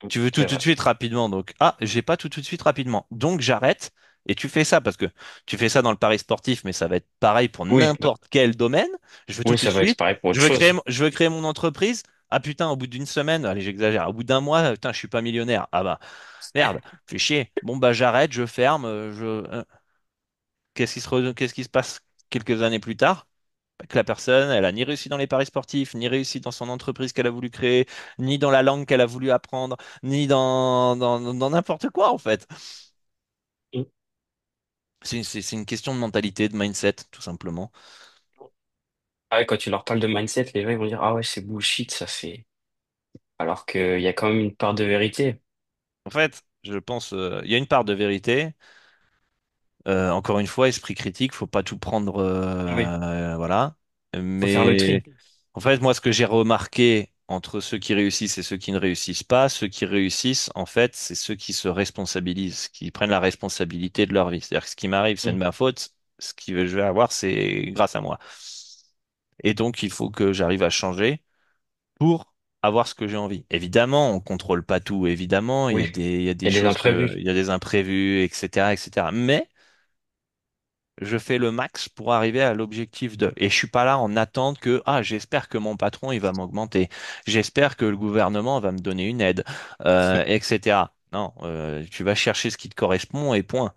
Tu veux C'est tout de vrai. suite rapidement, donc j'ai pas tout de suite rapidement, donc j'arrête. Et tu fais ça parce que tu fais ça dans le pari sportif, mais ça va être pareil pour Oui, bah, n'importe quel domaine. Je veux tout oui, tout de ça va être suite. pareil pour autre chose. Je veux créer mon entreprise. Ah putain, au bout d'une semaine, allez, j'exagère. Au bout d'un mois, putain, je suis pas millionnaire. Ah bah merde, fais chier. Bon bah j'arrête, je ferme. Qu'est-ce qui se passe quelques années plus tard? Bah, que la personne, elle a ni réussi dans les paris sportifs, ni réussi dans son entreprise qu'elle a voulu créer, ni dans la langue qu'elle a voulu apprendre, ni dans n'importe quoi en fait. Mm. C'est une question de mentalité, de mindset, tout simplement. Ah ouais, quand tu leur parles de mindset, les gens ils vont dire, ah ouais, c'est bullshit, ça c'est. Alors qu'il y a quand même une part de vérité. En fait, je pense, il y a une part de vérité. Encore une fois, esprit critique, faut pas tout prendre, Oui, voilà. faut faire le Mais tri. en fait, moi, ce que j'ai remarqué entre ceux qui réussissent et ceux qui ne réussissent pas, ceux qui réussissent, en fait, c'est ceux qui se responsabilisent, qui prennent la responsabilité de leur vie. C'est-à-dire que ce qui m'arrive, c'est de Mm. ma faute. Ce que je vais avoir, c'est grâce à moi. Et donc, il faut que j'arrive à changer pour avoir ce que j'ai envie. Évidemment, on contrôle pas tout. Évidemment, Oui, il y a il des y a des choses imprévus. il y a des imprévus, etc., etc. Mais je fais le max pour arriver à l'objectif de. Et je suis pas là en attente que, j'espère que mon patron, il va m'augmenter. J'espère que le gouvernement va me donner une aide, etc. Non, tu vas chercher ce qui te correspond et point.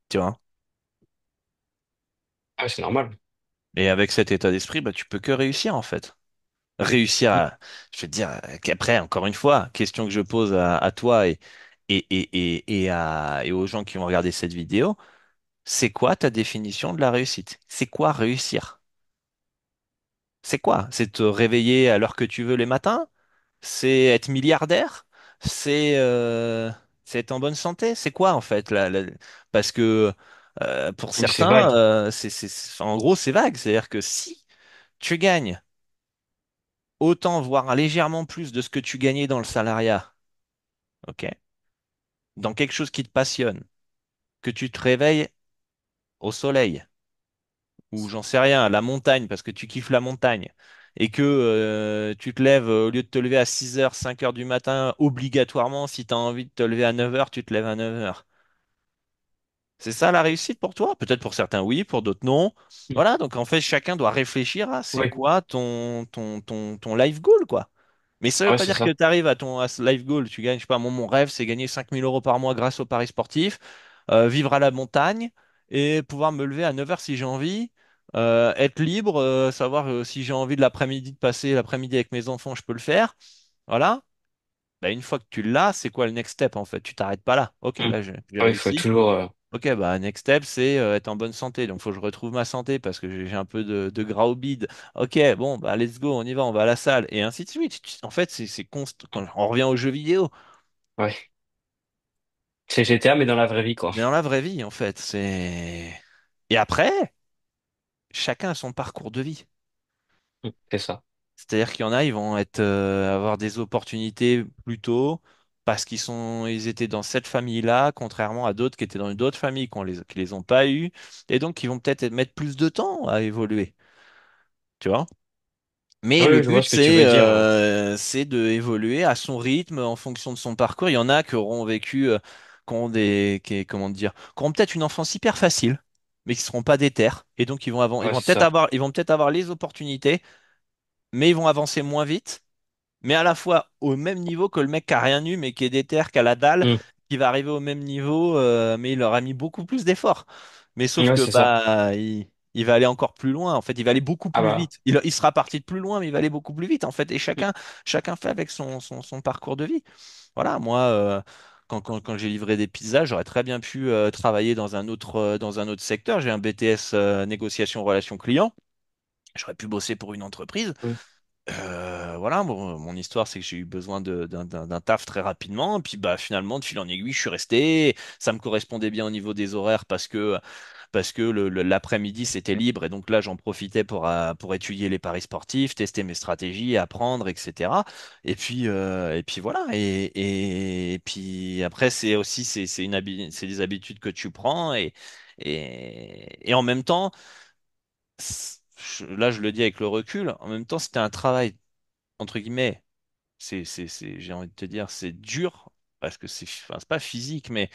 Tu vois. Ah, c'est normal. Et avec cet état d'esprit, bah, tu peux que réussir, en fait. Réussir Mm. à, je veux te dire, qu'après, encore une fois, question que je pose à toi et aux gens qui vont regarder cette vidéo, c'est quoi ta définition de la réussite? C'est quoi réussir? C'est quoi? C'est te réveiller à l'heure que tu veux les matins? C'est être milliardaire? C'est c'est être en bonne santé? C'est quoi en fait Parce que pour Oui, c'est certains, vague. en gros, c'est vague. C'est-à-dire que si tu gagnes autant, voire légèrement plus de ce que tu gagnais dans le salariat, ok, dans quelque chose qui te passionne, que tu te réveilles au soleil, ou j'en sais rien, à la montagne, parce que tu kiffes la montagne, et que tu te lèves, au lieu de te lever à 6 heures 5 heures du matin, obligatoirement, si tu as envie de te lever à 9 heures tu te lèves à 9 heures. C'est ça la réussite pour toi? Peut-être pour certains oui, pour d'autres non. Mm. Voilà, donc en fait, chacun doit réfléchir à c'est Oui, quoi ton life goal, quoi. Mais ça veut ouais, pas c'est dire que ça. tu arrives à ce life goal, tu gagnes, je sais pas, mon rêve, c'est gagner 5 000 € par mois grâce au paris sportif, vivre à la montagne et pouvoir me lever à 9 heures si j'ai envie, être libre, savoir si j'ai envie de l'après-midi de passer l'après-midi avec mes enfants, je peux le faire. Voilà. Bah, une fois que tu l'as, c'est quoi le next step en fait? Tu t'arrêtes pas là. Ok, Mm. là j'ai Ouais, il faut réussi. toujours. Ok, bah next step, c'est être en bonne santé. Donc, faut que je retrouve ma santé parce que j'ai un peu de gras au bide. Ok, bon, bah let's go, on y va, on va à la salle. Et ainsi de suite. En fait, c'est constant. Quand on revient aux jeux vidéo, Ouais. C'est GTA, mais dans la vraie vie, quoi. mais dans la vraie vie, en fait, c'est. Et après, chacun a son parcours de vie. C'est ça. C'est-à-dire qu'il y en a, ils vont avoir des opportunités plus tôt parce ils étaient dans cette famille-là, contrairement à d'autres qui étaient dans d'autres familles qui les ont pas eues, et donc qui vont peut-être mettre plus de temps à évoluer. Tu vois? Mais le Oui, je vois but, ce que tu veux dire. c'est de évoluer à son rythme en fonction de son parcours. Il y en a qui auront vécu, qui ont comment dire, qui auront peut-être une enfance hyper facile, mais qui seront pas déter, et donc Ouais, c'est ça. ils vont peut-être avoir les opportunités, mais ils vont avancer moins vite, mais à la fois au même niveau que le mec qui a rien eu, mais qui est déter, qui a la dalle, Hmm. qui va arriver au même niveau, mais il aura mis beaucoup plus d'efforts. Mais sauf Ouais, que c'est ça. il va aller encore plus loin. En fait, il va aller beaucoup Ah plus bah, vite. Il sera parti de plus loin, mais il va aller beaucoup plus vite. En fait, et chacun fait avec son parcours de vie. Voilà, moi, quand j'ai livré des pizzas, j'aurais très bien pu travailler dans un autre secteur. J'ai un BTS négociation relations clients. J'aurais pu bosser pour une entreprise. hmm. Voilà, bon, mon histoire, c'est que j'ai eu besoin d'un taf très rapidement. Et puis bah finalement, de fil en aiguille, je suis resté. Ça me correspondait bien au niveau des horaires parce que l'après-midi, c'était libre. Et donc là, j'en profitais pour étudier les paris sportifs, tester mes stratégies, apprendre, etc. Et puis voilà. Et puis après, c'est des habitudes que tu prends. Et en même temps, là, je le dis avec le recul, en même temps, c'était un travail entre guillemets, j'ai envie de te dire, c'est dur, parce que enfin, c'est pas physique, mais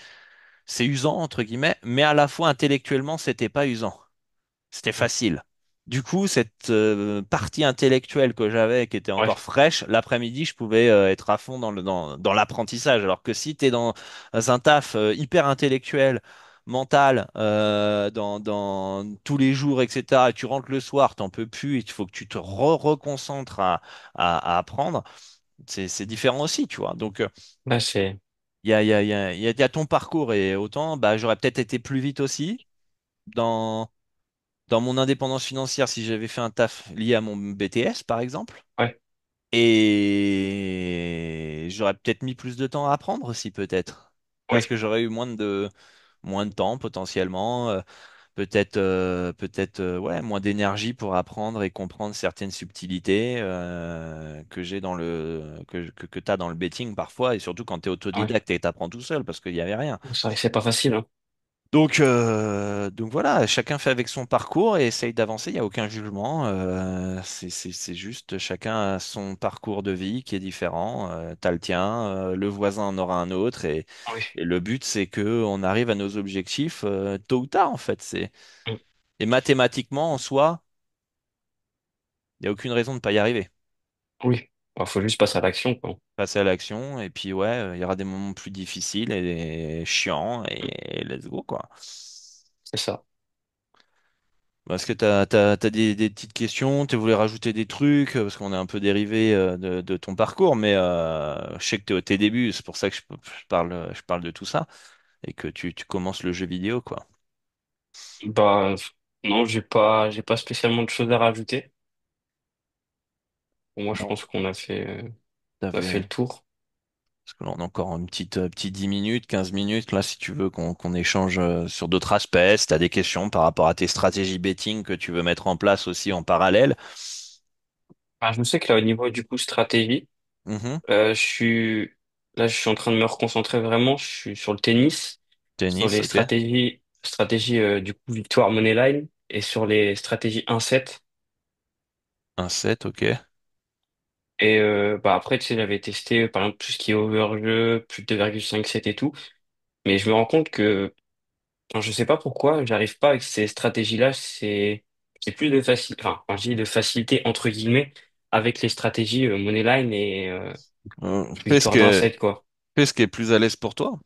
c'est usant, entre guillemets, mais à la fois intellectuellement, c'était pas usant. C'était facile. Du coup, cette partie intellectuelle que j'avais, qui était encore Ouais, fraîche, l'après-midi, je pouvais être à fond dans l'apprentissage. Alors que si tu es dans un taf hyper intellectuel, mental, dans tous les jours, etc., et tu rentres le soir, t'en peux plus, et il faut que tu te reconcentres à apprendre, c'est différent aussi, tu vois. Donc, là, c'est. il y a ton parcours, et autant, bah, j'aurais peut-être été plus vite aussi dans mon indépendance financière si j'avais fait un taf lié à mon BTS, par exemple. Ouais, Et j'aurais peut-être mis plus de temps à apprendre aussi, peut-être. Parce oui, que j'aurais eu moins de temps potentiellement, ouais, moins d'énergie pour apprendre et comprendre certaines subtilités que j'ai que tu as dans le betting parfois, et surtout quand tu es ouais. autodidacte et t'apprends tout seul parce qu'il n'y avait rien. C'est vrai que c'est pas facile, hein. Donc voilà, chacun fait avec son parcours et essaye d'avancer, il n'y a aucun jugement. C'est juste chacun a son parcours de vie qui est différent. T'as le tien, le voisin en aura un autre Oui. et le but c'est que on arrive à nos objectifs tôt ou tard en fait. Hmm. Et mathématiquement en soi, il n'y a aucune raison de ne pas y arriver. Oui. Il faut juste passer à l'action, quoi. Passer à l'action et puis ouais, il y aura des moments plus difficiles et chiants Hmm. et let's go quoi. C'est ça. Est-ce que t'as des petites questions? Tu voulais rajouter des trucs? Parce qu'on est un peu dérivé de ton parcours, mais je sais que tu es au tes débuts, c'est pour ça que je parle de tout ça et que tu commences le jeu vidéo, quoi. Bah, non, j'ai pas spécialement de choses à rajouter. Pour moi, je Non, pense on a fait t'avais... le tour. Parce que là, on a encore une petite 10 minutes, 15 minutes, là, si tu veux qu'on échange sur d'autres aspects, si tu as des questions par rapport à tes stratégies betting que tu veux mettre en place aussi en parallèle. Ah, je sais que là, au niveau du coup stratégie, Mhm. je suis en train de me reconcentrer vraiment. Je suis sur le tennis, sur Tennis, les ok. stratégies du coup victoire moneyline et sur les stratégies 1-7. Un 7, ok. Et bah après, tu sais, j'avais testé par exemple tout ce qui est overjeu, plus de 2,57 et tout. Mais je me rends compte que enfin, je sais pas pourquoi, j'arrive pas avec ces stratégies-là. C'est plus de facilité, enfin, quand je dis de facilité entre guillemets, avec les stratégies moneyline et Fais ce victoire d'un set, quoi. fais ce qui est plus à l'aise pour toi.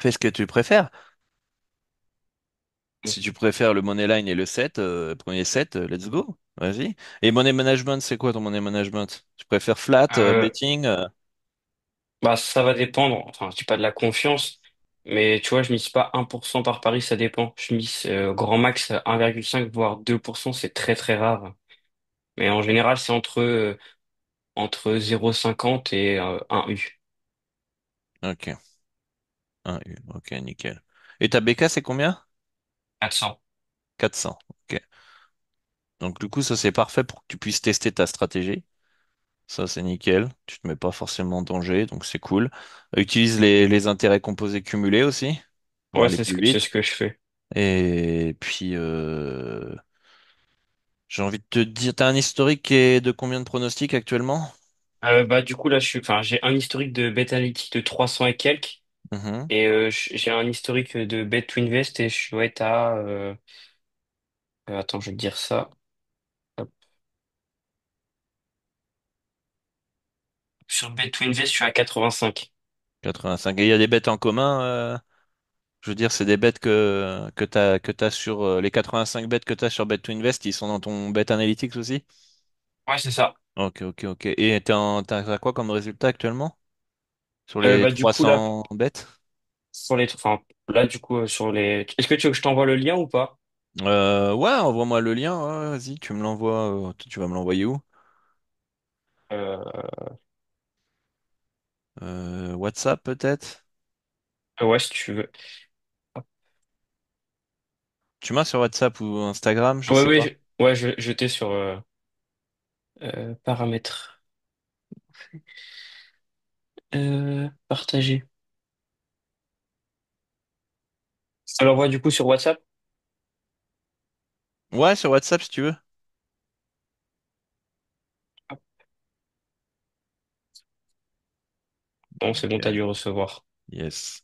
Fais ce que tu préfères. Si tu préfères le money line et le set, premier set, let's go. Vas-y. Et money management, c'est quoi ton money management? Tu préfères flat, Euh, betting? Bah, ça va dépendre. Enfin, je dis pas de la confiance, mais tu vois, je mise pas 1% par pari, ça dépend. Je mise grand max 1,5 voire 2%, c'est très très rare. Mais en général, c'est entre 0,50 et 1 U. Ok. Ok, nickel. Et ta BK, c'est combien? 400. 400. Ok. Donc du coup, ça c'est parfait pour que tu puisses tester ta stratégie. Ça c'est nickel. Tu te mets pas forcément en danger, donc c'est cool. Utilise les intérêts composés cumulés aussi pour Ouais, aller plus c'est vite. ce que je fais. Et puis j'ai envie de te dire, t'as un historique qui est de combien de pronostics actuellement? Bah, du coup, là, enfin, j'ai un historique de bet analytique de 300 et quelques. Mhm. Et j'ai un historique de bet to invest et je dois être à, attends, je vais te dire ça. Hop. Sur bet to invest, je suis à 85. 85. Et il y a des bêtes en commun. Je veux dire, c'est des bêtes que t'as sur les 85 bêtes que t'as sur Bet2Invest, ils sont dans ton Bet Analytics aussi? Ouais, c'est ça. Ok, ok, ok. Et t'as quoi comme résultat actuellement sur les Bah, du coup, là, 300 bêtes? enfin, là, du coup, sur les, est-ce que tu veux que je t'envoie le lien ou pas? Ouais, envoie-moi le lien. Ouais, vas-y, tu me l'envoies. Tu vas me l'envoyer où? Euh, WhatsApp peut-être? ouais, si tu veux. Tu m'as sur WhatsApp ou Instagram, je Ouais, sais ouais, pas. ouais, je t'ai sur paramètres. Partager. Je te l'envoie du coup sur WhatsApp. Ouais, sur WhatsApp si tu veux. Bon, c'est bon, t'as Ok. dû recevoir. Yes.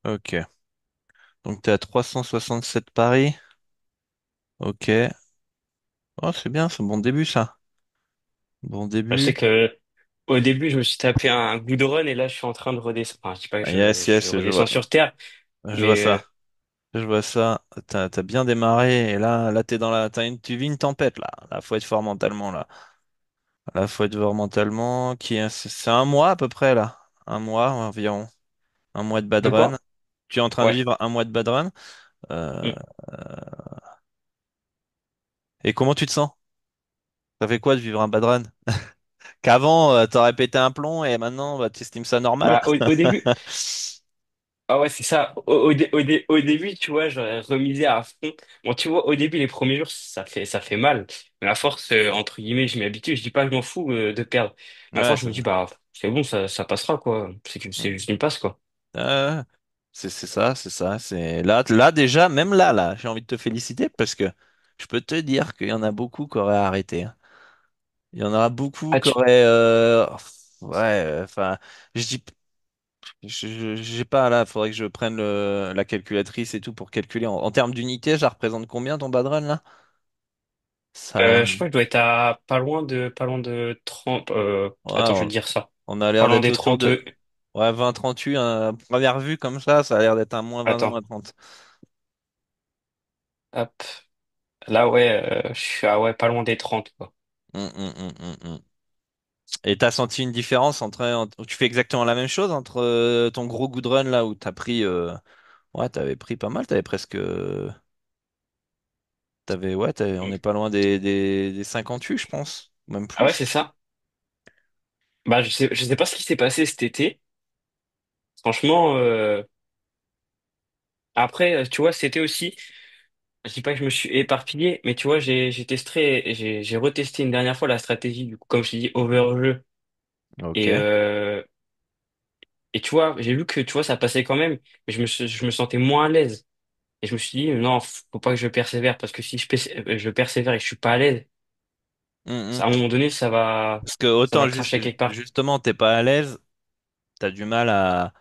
Ok. Donc t'es à 367 paris. Ok. Oh, c'est bien, c'est un bon début ça. Bon Je sais début. que au début, je me suis tapé un good run et là, je suis en train de redescendre. Enfin, je dis pas que Yes, je yes, redescends sur terre, je vois mais ça. Je vois ça. T'as bien démarré et là, t'es dans tu vis une tempête là. Là, faut être fort mentalement là. Là, faut être fort mentalement. C'est un mois à peu près là. Un mois environ. Un mois de bad de run. quoi? Tu es en train de Ouais. vivre un mois de bad run. Euh, Mm. et comment tu te sens? Ça fait quoi de vivre un bad run? Qu'avant, t'aurais pété un plomb et maintenant, bah, tu estimes ça normal? Bah, au début, ah ouais, c'est ça. Au début, tu vois, j'aurais remisé à fond. Bon, tu vois, au début, les premiers jours, ça fait mal. Mais à force, entre guillemets, je m'y habitue. Je dis pas que je m'en fous de perdre. Mais à Ouais, force, je me c'est dis, ça. bah, c'est bon, ça passera, quoi. C'est Mm. juste une passe, quoi. Euh, c'est ça, c'est ça. C'est là déjà, même là, j'ai envie de te féliciter parce que je peux te dire qu'il y en a beaucoup qui auraient arrêté, hein. Il y en aura beaucoup Ah, qui tu, auraient, ouais, enfin, je dis, j'ai pas là. Faudrait que je prenne la calculatrice et tout pour calculer en termes d'unités. Ça représente combien ton bad run là? Ça, je sais pas, je dois être à pas loin de 30. ouais, Attends, je vais te dire ça. on a Pas l'air loin d'être des autour 30. de ouais 20-38. Hein. Première vue comme ça a l'air d'être un -20, Attends, -30. hop. Là, ouais, je suis à ouais, pas loin des 30, quoi. Hum. Et t'as senti une différence tu fais exactement la même chose entre ton gros good run là où t'as pris ouais t'avais pris pas mal, t'avais presque on n'est pas loin des 58 je pense, même Ah ouais, c'est plus. ça. Bah, je sais pas ce qui s'est passé cet été. Franchement, après, tu vois, c'était aussi, je dis pas que je me suis éparpillé, mais tu vois, j'ai testé, j'ai retesté une dernière fois la stratégie, du coup, comme je t'ai dit, over-jeu. Ok. Et, euh, et tu vois, j'ai vu que, tu vois, ça passait quand même, mais je me sentais moins à l'aise. Et je me suis dit, non, faut pas que je persévère, parce que si je persévère et que je suis pas à l'aise, Hum. à un moment donné, Parce que ça va autant cracher quelque part. justement t'es pas à l'aise, t'as du mal à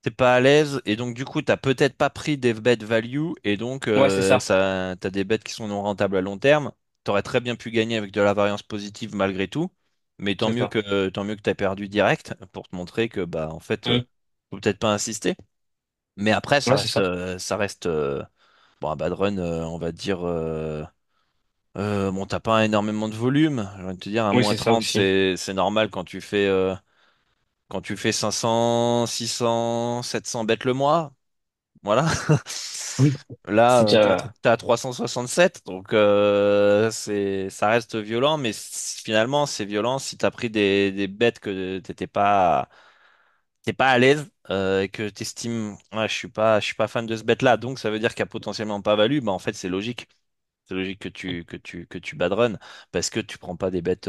t'es pas à l'aise et donc du coup t'as peut-être pas pris des bets value et donc Ouais, c'est ça. ça t'as des bets qui sont non rentables à long terme. T'aurais très bien pu gagner avec de la variance positive malgré tout, mais C'est ça. tant mieux que t'as perdu direct pour te montrer que bah en fait Hum. faut peut-être pas insister. Mais après Ouais, c'est ça. ça reste bon un bad run on va dire bon t'as pas énormément de volume. Je vais te dire un Oui, moins c'est ça 30 aussi. c'est normal quand tu fais 500 600 700 bêtes le mois. Voilà. Oui. C'est Là, déjà. t'as 367, donc ça reste violent, mais finalement, c'est violent si t'as pris des bêtes que t'es pas à l'aise et que t'estimes, ouais, je suis pas fan de ce bet-là, donc ça veut dire qu'il y a potentiellement pas value, bah en fait c'est logique. C'est logique que tu badrunnes parce que tu prends pas des bêtes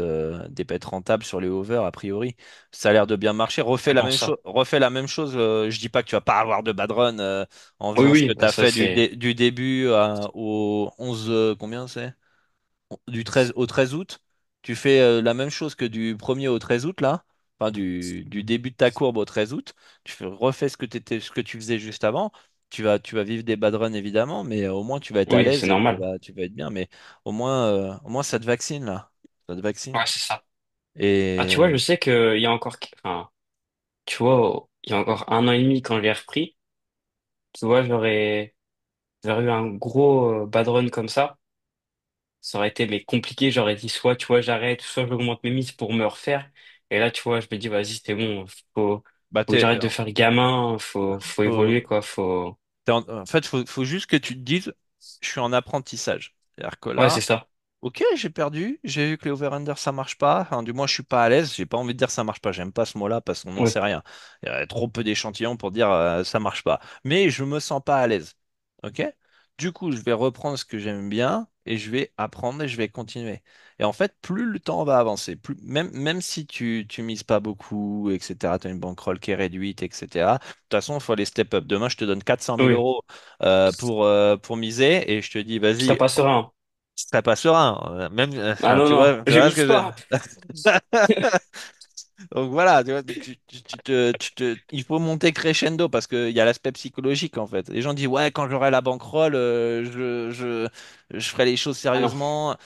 rentables sur les over a priori. Ça a l'air de bien marcher. Refais la Comment même chose. ça? Refais la même chose. Je dis pas que tu vas pas avoir de badrun en Oui, faisant ce oui, que tu bah as ça fait du, c'est. dé- du début au 11, combien c'est? Du 13 au 13 août. Tu fais la même chose que du 1er au 13 août là. Enfin, du début de ta courbe au 13 août. Refais ce que tu faisais juste avant. Tu vas vivre des bad runs évidemment, mais au moins tu vas être à Oui, c'est l'aise et tu normal. vas, tu vas être bien. Mais au moins ça te vaccine là. Ça te vaccine. Ouais, c'est ça. Ah, tu Et vois, je sais qu'il y a encore, enfin, tu vois, il y a encore 1 an et demi quand j'ai repris, tu vois, j'aurais eu un gros bad run comme ça aurait été mais compliqué. J'aurais dit soit, tu vois, j'arrête, soit j'augmente mes mises pour me refaire. Et là, tu vois, je me dis, vas-y, c'est bon, bah faut que t'es, j'arrête de faire gamin, faut évoluer, faut- quoi, faut. en fait, faut juste que tu te dises, je suis en apprentissage. C'est-à-dire que Ouais, c'est là, ça. ok, j'ai perdu. J'ai vu que les over-under ça marche pas. Enfin, du moins, je suis pas à l'aise. J'ai pas envie de dire ça marche pas. J'aime pas ce mot-là parce qu'on n'en Ouais. sait rien. Il y a trop peu d'échantillons pour dire ça marche pas. Mais je me sens pas à l'aise. Ok? Du coup, je vais reprendre ce que j'aime bien et je vais apprendre et je vais continuer. Et en fait, plus le temps va avancer, même si tu mises pas beaucoup, etc., tu as une bankroll qui est réduite, etc. De toute façon, il faut aller step up. Demain, je te donne 400 000 Oui. euros pour miser et je te dis, Je serais vas-y, pas serein. je serais pas serein. Même, Ah enfin, non, tu non, vois, tu je vois ce mise que je... pas. Donc voilà, tu vois, il faut monter crescendo parce qu'il y a l'aspect psychologique en fait. Les gens disent, ouais, quand j'aurai la bankroll, je ferai les choses Ah non, sérieusement.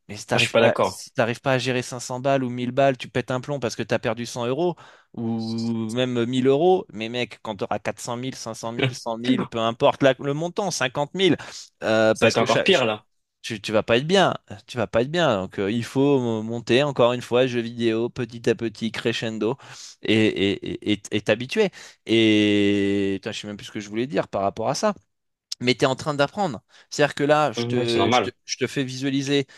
Mais je suis pas d'accord. si t'arrives pas à gérer 500 balles ou 1000 balles, tu pètes un plomb parce que tu as perdu 100 euros ou même 1000 euros. Mais mec, quand tu auras 400 000, 500 000, 100 000, peu importe le montant, 50 000, Ça va parce être que encore pire, là. tu vas pas être bien. Tu vas pas être bien. Donc, il faut monter encore une fois, jeux vidéo, petit à petit, crescendo, et t'habituer. Et putain, je sais même plus ce que je voulais dire par rapport à ça. Mais tu es en train d'apprendre. C'est-à-dire que là, je Ouais, c'est te, je te, normal. je te fais visualiser.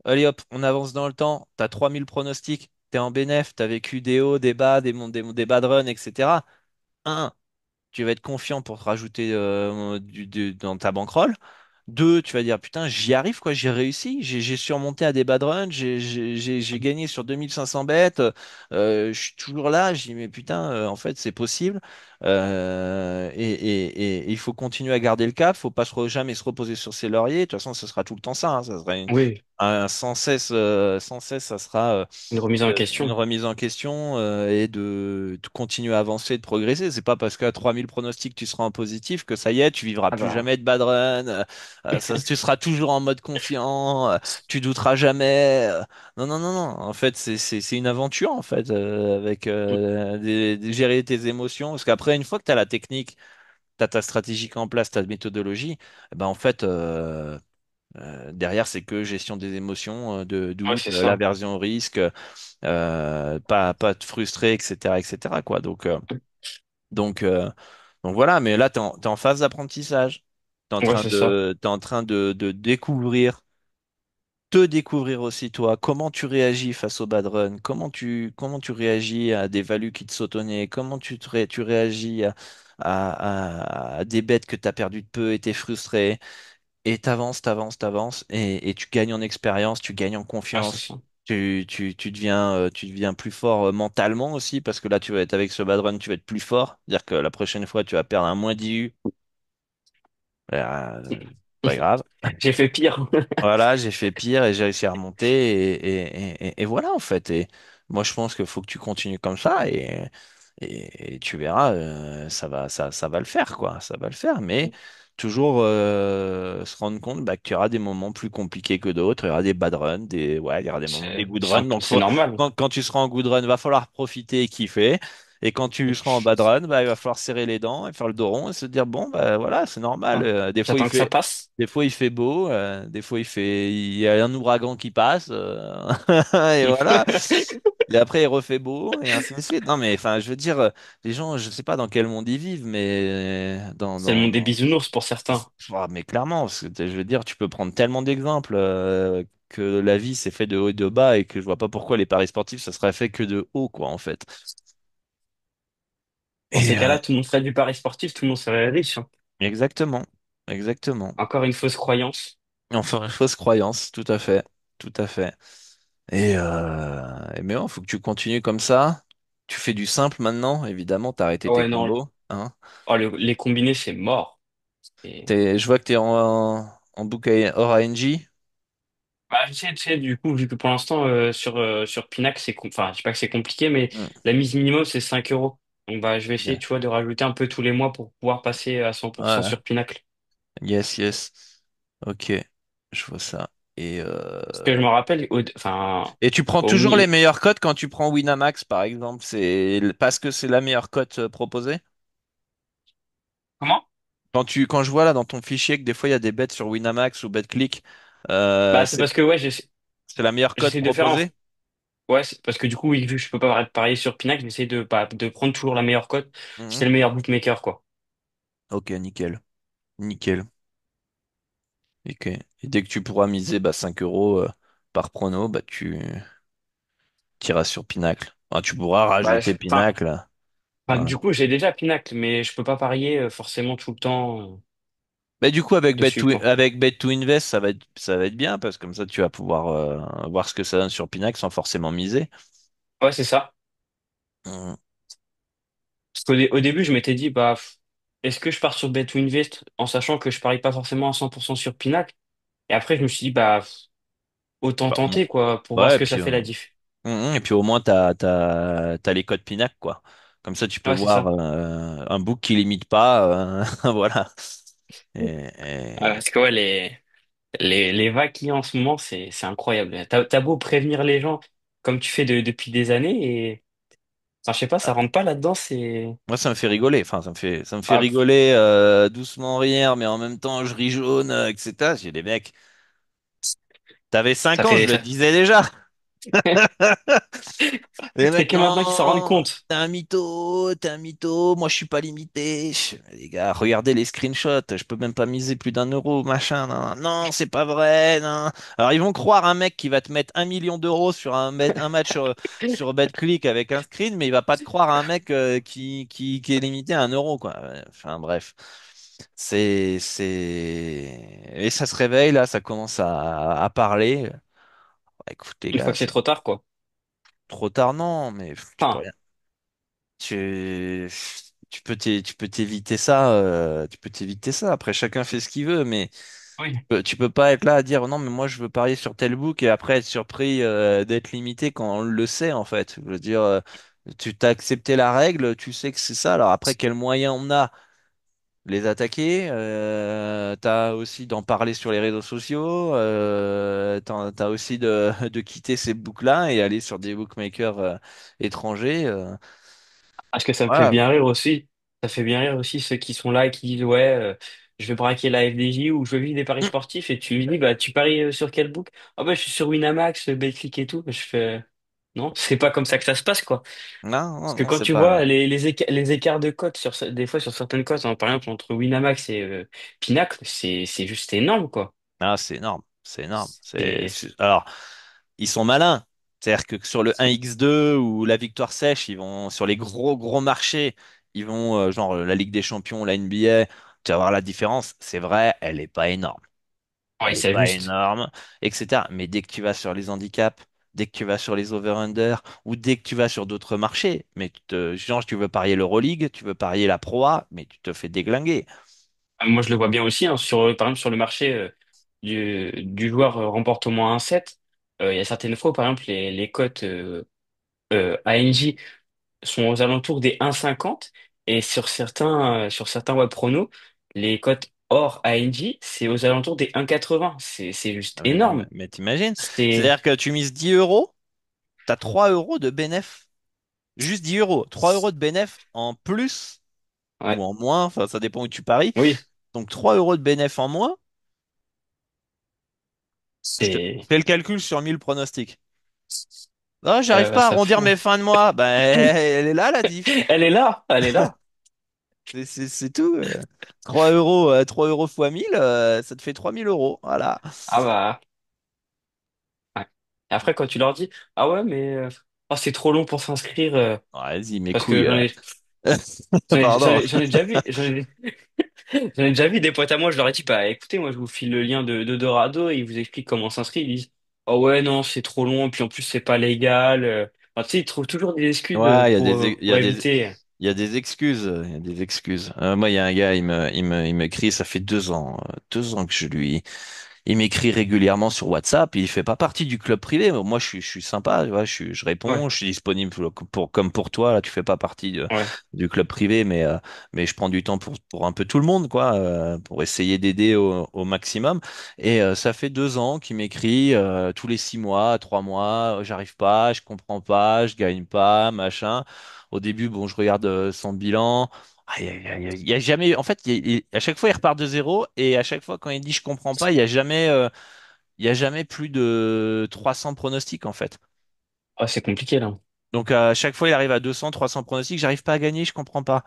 Allez hop, on avance dans le temps. Tu as 3000 pronostics. Tu es en bénéf. Tu as vécu des hauts, des bas, des bad runs, etc. Un, tu vas être confiant pour te rajouter dans ta bankroll. Deux, tu vas dire, putain, j'y arrive, quoi, j'ai réussi, j'ai surmonté à des bad runs, j'ai gagné sur 2500 bêtes, je suis toujours là, je dis, mais putain, en fait, c'est possible. Et il faut continuer à garder le cap, faut pas jamais se reposer sur ses lauriers, de toute façon, ce sera tout le temps ça, hein, ça sera Oui, sans cesse, ça sera une remise en une question. remise en question et de continuer à avancer, de progresser. C'est pas parce qu'à 3000 pronostics tu seras en positif que ça y est, tu vivras Ah plus bah, jamais de bad run. Tu seras toujours en mode confiant, tu douteras jamais. Non, non, non, non. En fait, c'est une aventure en fait avec gérer tes émotions. Parce qu'après, une fois que tu as la technique, tu as ta stratégie en place, ta méthodologie, eh ben en fait. Derrière, c'est que gestion des émotions, de ouais, doute, c'est ça. l'aversion au risque, pas te frustrer, etc., etc., quoi. Donc voilà, mais là, t'es en phase d'apprentissage. Ouais, c'est ça. T'es en train de découvrir, te découvrir aussi toi, comment tu réagis face au bad run, comment tu réagis à des values qui te sautent au nez, comment tu réagis à des bêtes que tu as perdu de peu et t'es frustré. Et t'avances, et tu gagnes en expérience, tu gagnes en Ah, c'est confiance, ça. tu deviens plus fort mentalement aussi, parce que là, tu vas être avec ce bad run, tu vas être plus fort. C'est-à-dire que la prochaine fois, tu vas perdre un moins 10 U. Pas grave. J'ai fait pire. Voilà, j'ai fait pire et j'ai réussi à remonter, et voilà, en fait. Et moi, je pense qu'il faut que tu continues comme ça, et tu verras, ça va le faire, quoi. Ça va le faire, mais toujours se rendre compte bah, que tu auras des moments plus compliqués que d'autres. Il y aura des bad runs, ouais, il y aura des moments, des good runs. Donc, C'est normal. quand tu seras en good run, va falloir profiter et kiffer. Et quand tu seras en bad run, bah, il va falloir serrer les dents et faire le dos rond et se dire, bon, bah, voilà, c'est normal. Hein. Des fois, il J'attends que ça fait. passe. Des fois il fait beau, des fois il y a un ouragan qui passe, et voilà. Et après il refait beau, et ainsi de suite. Non mais enfin, je veux dire, les gens, je sais pas dans quel monde ils vivent, mais C'est le monde des bisounours pour certains. mais clairement, parce que, je veux dire, tu peux prendre tellement d'exemples que la vie c'est fait de haut et de bas, et que je vois pas pourquoi les paris sportifs ça serait fait que de haut, quoi, en fait. Dans ces Et cas-là, tout le monde ferait du pari sportif, tout le monde serait riche, hein. exactement, exactement. Encore une fausse croyance. Enfin, une fausse croyance, tout à fait, tout à fait. Mais bon, faut que tu continues comme ça. Tu fais du simple maintenant, évidemment, t'as arrêté Ah tes ouais, non. combos, hein. Oh, les combinés, c'est mort. Et... Je vois que t'es en book hors ANJ. Bah, tu sais, du coup, vu que pour l'instant, sur Pinac, enfin, je sais pas que c'est compliqué, mais Hmm. la mise minimum, c'est 5 euros. Donc, bah, je vais essayer, Ok. tu vois, de rajouter un peu tous les mois pour pouvoir passer à 100% Ouais. sur Pinacle. Yes, yes. Ok, je vois ça. Parce que je me rappelle, enfin, Et tu prends au toujours les mi... meilleures cotes quand tu prends Winamax, par exemple. C'est parce que c'est la meilleure cote proposée. Comment? Quand je vois là dans ton fichier que des fois il y a des bets sur Winamax ou BetClick, Bah, c'est c'est parce que, ouais, la meilleure cote j'essaie de faire proposée? ouais, c'est parce que du coup, oui, vu que je peux pas parier sur Pinacle, j'essaie de prendre toujours la meilleure cote. C'est Mhm. le meilleur bookmaker, quoi. Ok, nickel. Nickel. Ok. Et dès que tu pourras miser 5 euros par prono, tu iras sur Pinacle. Enfin, tu pourras Bah, rajouter Pinacle. Voilà. du coup, j'ai déjà Pinacle, mais je peux pas parier forcément tout le temps Mais du coup, dessus, quoi. avec Bet to Invest, ça va être bien parce que comme ça, tu vas pouvoir voir ce que ça donne sur Pinacle sans forcément miser. Ouais, c'est ça. Mhm. Parce au début, je m'étais dit, bah, est-ce que je pars sur Bet to Invest en sachant que je parie pas forcément à 100% sur Pinacle? Et après, je me suis dit, bah, autant Bah, au moins- tenter, quoi, pour voir ce ouais, que ça fait la diff. et puis au moins, t'as les codes Pinacle, quoi. Comme ça, tu peux Ouais, c'est voir ça. un book qui limite pas. Voilà. Et, Ouais, et- parce que ouais, les vagues qu'il y a en ce moment, c'est incroyable. T'as beau prévenir les gens comme tu fais depuis des années et, enfin, je sais pas, ça rentre pas là-dedans, c'est, Moi, ça me fait rigoler. Enfin, ça me fait ah, rigoler doucement rire, mais en même temps, je ris jaune, etc. J'ai des mecs. T'avais 5 ça ans, je fait, le ça... disais déjà. Les c'est mecs, que maintenant qu'ils s'en rendent non, compte. t'es un mytho, moi je suis pas limité. Les gars, regardez les screenshots, je peux même pas miser plus d'1 euro, machin. Non, non, c'est pas vrai, non. Alors ils vont croire un mec qui va te mettre 1 million d'euros sur un match sur BetClick avec un screen, mais il va pas te croire un mec qui est limité à 1 euro, quoi. Enfin bref. Et ça se réveille là, ça commence à parler. Écoute les Une fois gars, que c'est c'est trop tard, quoi. trop tard, non, mais tu peux Enfin, rien. Tu, tu peux t'éviter ça, tu peux t'éviter ça. Après, chacun fait ce qu'il veut, mais oui. tu peux pas être là à dire non, mais moi je veux parier sur tel book et après être surpris d'être limité quand on le sait en fait. Je veux dire, tu t'as accepté la règle, tu sais que c'est ça. Alors après, quels moyens on a de les attaquer? T'as aussi d'en parler sur les réseaux sociaux. T'as aussi de quitter ces books-là et aller sur des bookmakers étrangers. Parce que ça me fait Voilà. bien rire aussi. Ça fait bien rire aussi ceux qui sont là et qui disent, ouais, je vais braquer la FDJ ou je veux vivre des paris sportifs et tu lui dis, bah, tu paries sur quel book? Ah, bah, je suis sur Winamax, Betclic et tout. Je fais, non, c'est pas comme ça que ça se passe, quoi. Non, Parce non, que non, quand c'est tu vois pas. les écarts de cotes des fois sur certaines cotes, hein, par exemple entre Winamax et Pinacle, c'est juste énorme, quoi. Ah, c'est énorme. C'est énorme. Et Alors, ils sont malins. C'est-à-dire que sur le 1x2 ou la victoire sèche, ils vont sur les gros marchés, ils vont genre la Ligue des Champions, la NBA, tu vas voir la différence. C'est vrai, elle est pas énorme. ouais, Elle est c'est pas juste. énorme, etc. Mais dès que tu vas sur les handicaps, dès que tu vas sur les over-under ou dès que tu vas sur d'autres marchés, mais genre tu veux parier l'Euroleague, tu veux parier la Pro A, mais tu te fais déglinguer. Moi, je le vois bien aussi, hein, par exemple, sur le marché du joueur remporte au moins un set. Il y a certaines fois, par exemple, les cotes ANJ sont aux alentours des 1,50 et sur certains web pronos, les cotes hors ANJ, c'est aux alentours des 1,80. C'est juste Ah, énorme. mais t'imagines? C'est, C'est-à-dire que tu mises 10 euros, t'as 3 euros de bénéf. Juste 10 euros. 3 euros de bénéf en plus ou ouais, en moins, enfin ça dépend où tu paries. oui, Donc 3 euros de bénéf en moins, je te c'est, fais le calcul sur 1000 pronostics. Ah, j'arrive bah, pas à ça arrondir fait. mes fins de mois. Ben, elle est là la diff. Elle est là, elle est là. C'est tout. 3 euros fois 1000, ça te fait 3000 euros. Voilà. Ah bah. Ouais. Et après, quand tu leur dis, ah ouais, mais c'est trop long pour s'inscrire Vas-y, mes parce que couilles. j'en ai. Pardon. J'en ai déjà vu, j'en ai déjà vu des potes à moi, je leur ai dit, bah écoutez, moi je vous file le lien de Dorado et ils vous expliquent comment s'inscrire. Ils disent, oh ouais, non, c'est trop long, puis en plus c'est pas légal. Enfin, tu sais, ils trouvent toujours des excuses Ouais, il y a il y pour a des, éviter. il y a des excuses, il y a des excuses. Moi, il y a un gars, il me crie, ça fait 2 ans que il m'écrit régulièrement sur WhatsApp. Il fait pas partie du club privé. Mais moi, je suis sympa, tu vois, je réponds, Ouais, je suis disponible comme pour toi. Là, tu fais pas partie ouais, du club privé, mais je prends du temps pour un peu tout le monde, quoi, pour essayer d'aider au maximum. Et ça fait 2 ans qu'il m'écrit tous les 6 mois, 3 mois, j'arrive pas, je comprends pas, je gagne pas, machin. Au début, bon, je regarde son bilan. Ah, il y a jamais, en fait, à chaque fois, il repart de zéro et à chaque fois, quand il dit je comprends pas, il y a jamais plus de 300 pronostics, en fait. ah, c'est compliqué là. Donc, à chaque fois, il arrive à 200, 300 pronostics, j'arrive pas à gagner, je comprends pas.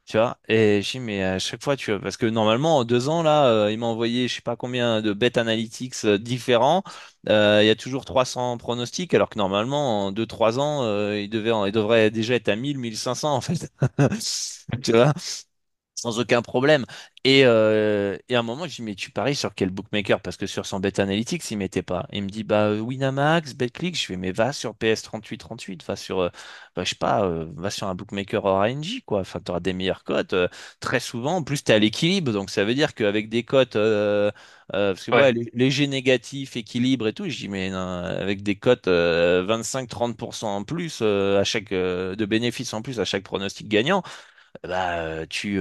Tu vois? Et je dis, mais à chaque fois, tu vois, parce que normalement, en 2 ans, là, il m'a envoyé, je sais pas combien de bet analytics différents. Il y a toujours 300 pronostics, alors que normalement, en 2, 3 ans, il devrait déjà être à 1000, 1500, en fait. Tu vois? Sans aucun problème. Et à un moment, je dis, mais tu paries sur quel bookmaker? Parce que sur son Bet Analytics, il mettait pas. Il me dit, bah, Winamax, BetClick. Je fais, mais va sur PS38 va sur, bah, je sais pas, va sur un bookmaker RNG, quoi. Enfin, tu auras des meilleures cotes. Très souvent, en plus, tu es à l'équilibre. Donc, ça veut dire qu'avec des cotes, parce que, Ouais, ouais, léger négatif, équilibre et tout, je dis, mais non, avec des cotes 25-30% en plus, de bénéfices en plus à chaque pronostic gagnant bah, tu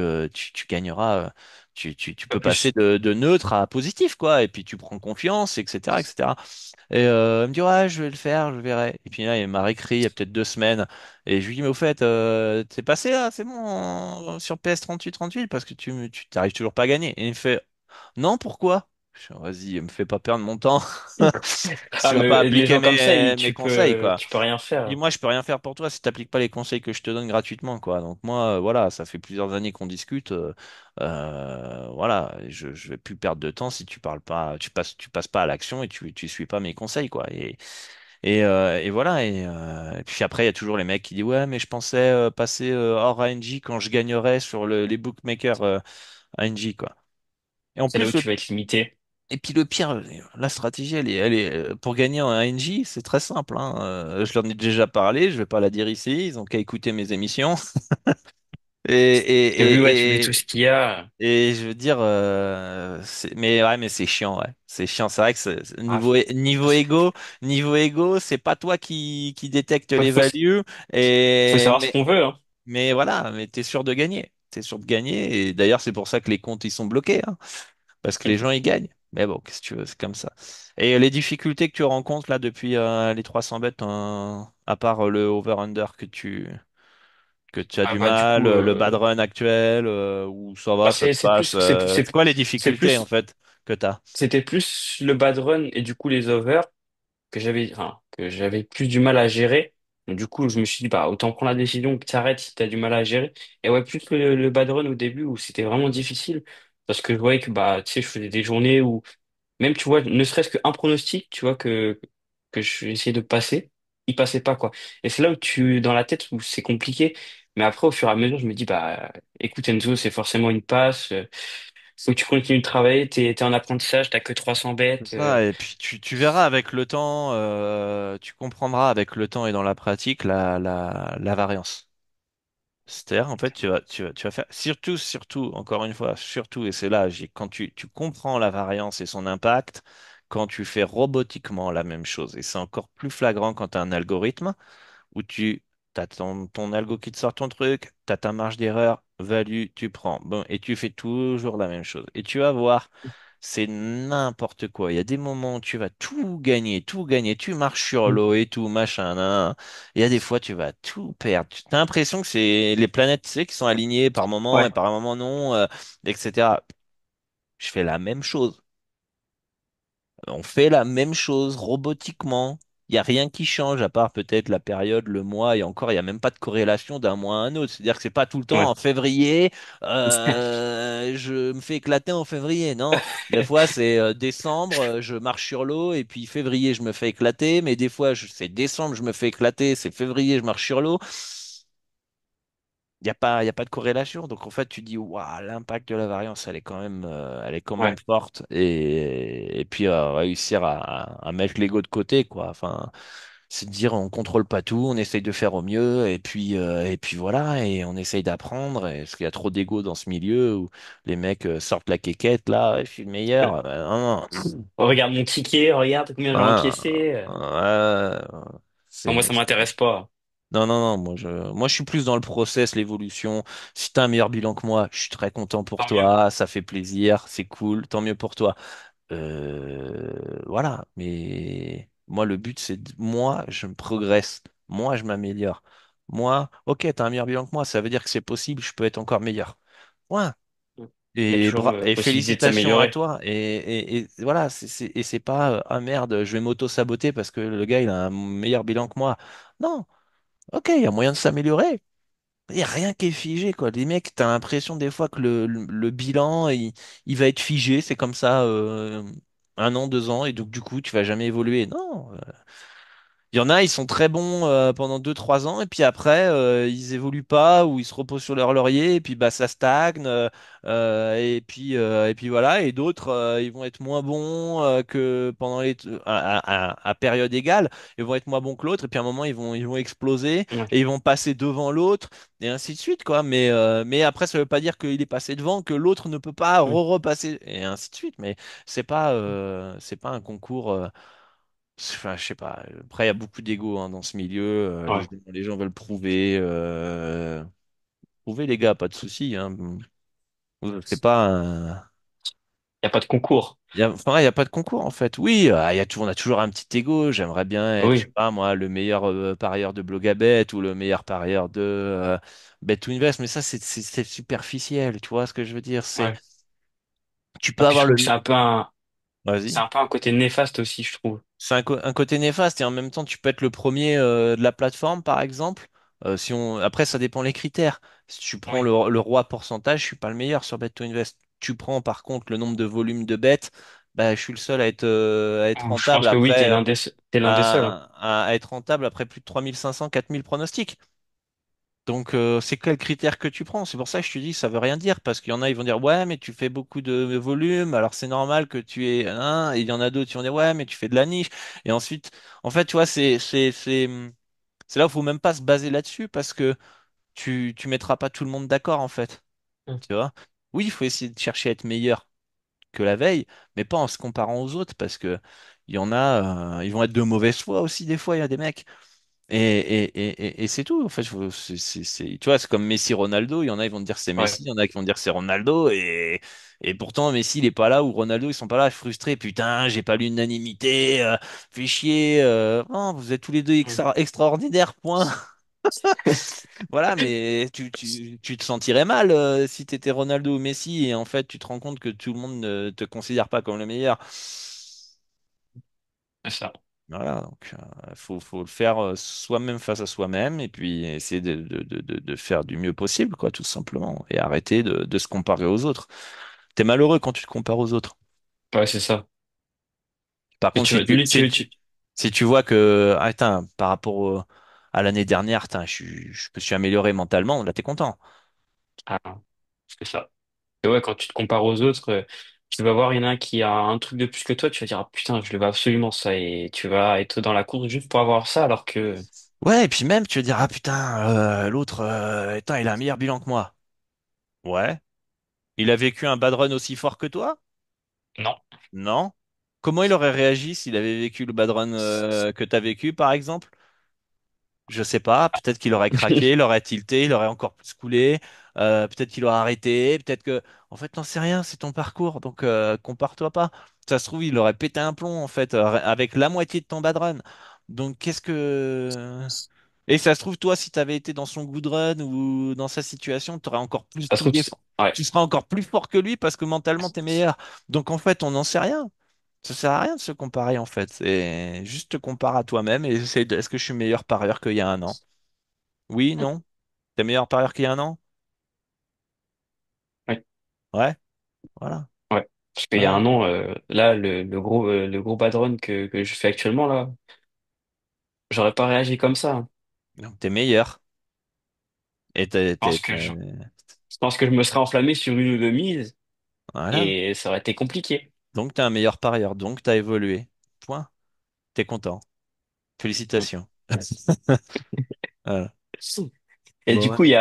gagneras, tu pas peux passer plus. de neutre à positif, quoi, et puis tu prends confiance, etc., etc. Et il me dit, ouais, je vais le faire, je verrai. Et puis là, il m'a réécrit il y a peut-être 2 semaines, et je lui dis, mais au fait, t'es passé là, c'est bon, sur PS38 parce que tu t'arrives toujours pas à gagner. Et il me fait, non, pourquoi? Je fais, vas-y, me fais pas perdre mon temps. Si Ah, tu vas pas mais les appliquer gens comme ça, mes conseils, quoi. tu peux rien Dis faire. moi, je peux rien faire pour toi si t'appliques pas les conseils que je te donne gratuitement, quoi. Donc moi, voilà, ça fait plusieurs années qu'on discute. Voilà, je vais plus perdre de temps si tu parles pas, tu passes pas à l'action et tu suis pas mes conseils, quoi. Et voilà. Et puis après, il y a toujours les mecs qui disent ouais, mais je pensais passer hors ANJ quand je gagnerais sur les bookmakers ANJ, quoi. Et en C'est là où plus, tu vas être limité. et puis le pire, la stratégie, elle est pour gagner en ANJ, c'est très simple, hein. Je leur ai déjà parlé, je vais pas la dire ici, ils ont qu'à écouter mes émissions. Et, Ouais, tu vu tout ce qu'il y a. et je veux dire, mais ouais, mais c'est chiant, ouais. C'est chiant, c'est vrai que Ah, niveau ego, c'est pas toi qui détecte faut, les faut, values, faut et, savoir ce qu'on veut, hein. mais voilà, mais t'es sûr de gagner. T'es sûr de gagner, et d'ailleurs, c'est pour ça que les comptes, ils sont bloqués, hein. Parce que les gens ils gagnent. Mais bon, qu'est-ce que tu veux, c'est comme ça. Et les difficultés que tu rencontres là depuis les 300 bêtes, à part le over-under que tu as Ah du bah du mal, coup, le bad run actuel, où ça bah, va, ça se passe. C'est quoi les c'est difficultés en plus, fait que tu as? c'était plus le bad run et du coup les overs que j'avais plus du mal à gérer. Donc, du coup, je me suis dit, bah, autant prendre la décision que tu arrêtes si tu as du mal à gérer. Et ouais, plus le bad run au début où c'était vraiment difficile parce que je voyais que, bah, tu sais, je faisais des journées où même, tu vois, ne serait-ce qu'un pronostic, tu vois, que je essayais de passer, il passait pas, quoi. Et c'est là où dans la tête, où c'est compliqué. Mais après, au fur et à mesure, je me dis, bah, écoute, Enzo, c'est forcément une passe. Faut que tu continues de travailler. T'es en apprentissage, t'as que 300 C'est bêtes. ça, et puis tu verras avec le temps, tu comprendras avec le temps et dans la pratique la variance. C'est-à-dire, en fait, tu vas faire, surtout, encore une fois, surtout, et c'est là, quand tu comprends la variance et son impact, quand tu fais robotiquement la même chose, et c'est encore plus flagrant quand tu as un algorithme, où tu as ton algo qui te sort ton truc, tu as ta marge d'erreur, value, tu prends. Bon, et tu fais toujours la même chose. Et tu vas voir, c'est n'importe quoi. Il y a des moments où tu vas tout gagner, tu marches sur l'eau et tout, machin, nan, nan. Il y a des fois, tu vas tout perdre. Tu as l'impression que c'est les planètes, tu sais, qui sont alignées par moment et Ouais, par moment non, etc. Je fais la même chose. On fait la même chose robotiquement. Il n'y a rien qui change, à part peut-être la période, le mois, et encore, il n'y a même pas de corrélation d'un mois à un autre. C'est-à-dire que c'est pas tout le temps ouais. en février, je me fais éclater en février. Non, des fois c'est décembre, je marche sur l'eau, et puis février, je me fais éclater, mais des fois, c'est décembre, je me fais éclater, c'est février, je marche sur l'eau. il y a pas de corrélation. Donc en fait, tu dis, waouh, l'impact de la variance, elle est quand même Ouais. forte. Et puis réussir à mettre l'ego de côté, quoi. Enfin, c'est de dire, on contrôle pas tout, on essaye de faire au mieux, et puis voilà, et on essaye d'apprendre. Parce qu'il y a trop d'ego dans ce milieu où les mecs sortent la quéquette, là, ouais, je suis le meilleur. Non, non. Regarde mon ticket, regarde combien j'ai Ah, encaissé. c'est, Enfin, moi, ça m'intéresse pas. non, non, non, moi je suis plus dans le process, l'évolution. Si t'as un meilleur bilan que moi, je suis très content pour Tant mieux. toi, ça fait plaisir, c'est cool, tant mieux pour toi. Voilà, mais moi le but c'est moi je me progresse, moi je m'améliore. Moi, ok, t'as un meilleur bilan que moi, ça veut dire que c'est possible, je peux être encore meilleur. Ouais. Il y a toujours Et possibilité de félicitations à s'améliorer. toi. Et voilà, et c'est pas ah merde, je vais m'auto-saboter parce que le gars il a un meilleur bilan que moi. Non, ok, il y a moyen de s'améliorer. Il n'y a rien qui est figé, quoi. Les mecs, t'as l'impression des fois que le bilan, il va être figé, c'est comme ça, 1 an, 2 ans, et donc du coup, tu vas jamais évoluer. Non, il y en a, ils sont très bons pendant 2, 3 ans, et puis après, ils évoluent pas, ou ils se reposent sur leur laurier, et puis bah ça stagne, et puis voilà, et d'autres, ils vont être moins bons que pendant à période égale, ils vont être moins bons que l'autre, et puis à un moment, ils vont exploser, Ouais. et ils vont passer devant l'autre, et ainsi de suite, quoi. Mais après, ça veut pas dire qu'il est passé devant, que l'autre ne peut pas Mm. repasser, et ainsi de suite. Mais c'est pas un concours. Enfin, je sais pas. Après, il y a beaucoup d'ego hein, dans ce milieu. Ouais. Les gens veulent prouver. Prouver, les gars, pas de souci. Hein. C'est pas Il n'y a pas de concours. enfin, il y a pas de concours, en fait. Oui, on a toujours un petit ego. J'aimerais bien être, je sais Oui. pas, moi, le meilleur parieur de Blogabet ou le meilleur parieur de Bet to Invest. Mais ça, c'est superficiel. Tu vois ce que je veux dire? Ouais. Tu Et peux puis je avoir trouve le. que c'est Vas-y. un peu un côté néfaste aussi, je trouve. C'est un côté néfaste et en même temps, tu peux être le premier de la plateforme, par exemple. Si on... Après, ça dépend les critères. Si tu prends Oui. le roi pourcentage, je suis pas le meilleur sur Bet to Invest. Tu prends par contre le nombre de volumes de bêtes, bah, je suis le seul à être Oh, je pense rentable que oui, après t'es l'un des seuls, hein. à être rentable après plus de 3500, 4000 pronostics. Donc, c'est quel critère que tu prends? C'est pour ça que je te dis, ça veut rien dire, parce qu'il y en a, ils vont dire, ouais, mais tu fais beaucoup de volume, alors c'est normal que tu aies un, et il y en a d'autres qui vont dire, ouais, mais tu fais de la niche. Et ensuite, en fait, tu vois, c'est là où il faut même pas se baser là-dessus, parce que tu mettras pas tout le monde d'accord, en fait. Mm. Tu vois? Oui, il faut essayer de chercher à être meilleur que la veille, mais pas en se comparant aux autres, parce que il y en a, ils vont être de mauvaise foi aussi, des fois, il y a des mecs. Et c'est tout. En fait, tu vois, c'est comme Messi, Ronaldo. Il y en a, ils vont te dire c'est Ouais. Messi. Il y en a qui vont te dire c'est Ronaldo. Et pourtant, Messi, il est pas là ou Ronaldo, ils sont pas là. Frustrés. Putain, j'ai pas l'unanimité. Fais chier. Non, vous êtes tous les deux Mm. extraordinaires. Point. Voilà, mais tu te sentirais mal si tu étais Ronaldo ou Messi. Et en fait, tu te rends compte que tout le monde ne te considère pas comme le meilleur. C'est ça. Voilà, donc faut le faire soi-même face à soi-même et puis essayer de faire du mieux possible, quoi, tout simplement, et arrêter de se comparer aux autres. T'es malheureux quand tu te compares aux autres. Ouais, c'est ça. Par Mais contre, si tu vois que, ah, putain, par rapport à l'année dernière, putain, je me suis amélioré mentalement, là, t'es content. Ah, c'est ça. Et ouais, quand tu te compares aux autres, tu vas voir, il y en a un qui a un truc de plus que toi, tu vas dire, ah, putain, je le veux absolument ça, et tu vas être dans la course juste pour avoir ça, alors que Ouais, et puis même, tu vas dire, ah putain, l'autre, putain, il a un meilleur bilan que moi. Ouais. Il a vécu un bad run aussi fort que toi? non. Non. Comment il aurait réagi s'il avait vécu le bad run que t'as vécu, par exemple? Je sais pas. Peut-être qu'il aurait craqué, il aurait tilté, il aurait encore plus coulé. Peut-être qu'il aurait arrêté. Peut-être que, en fait, t'en sais rien. C'est ton parcours, donc compare-toi pas. Ça se trouve, il aurait pété un plomb en fait avec la moitié de ton bad run. Donc, qu'est-ce que et ça se trouve, toi, si t'avais été dans son good run ou dans sa situation, t'aurais encore plus Ça se tout trouve, défendu. ouais, Tu seras encore plus fort que lui parce que mentalement, t'es meilleur. Donc, en fait, on n'en sait rien. Ça sert à rien de se comparer en fait. C'est juste te compare à toi-même et est-ce que je suis meilleur parieur qu'il y a 1 an? Oui, non? T'es meilleur parieur qu'il y a 1 an? ouais, Ouais, voilà. ouais. Parce qu'il y a Voilà. un an, là, le gros bad run que je fais actuellement, là, j'aurais pas réagi comme ça, hein. Donc t'es meilleur. Et pense que je pense que je me serais enflammé sur une ou deux mises voilà. et ça aurait été compliqué. Donc, t'es un meilleur parieur. Donc, t'as évolué. Point. T'es content. Félicitations. Voilà. Et Bon, du ouais. coup, il y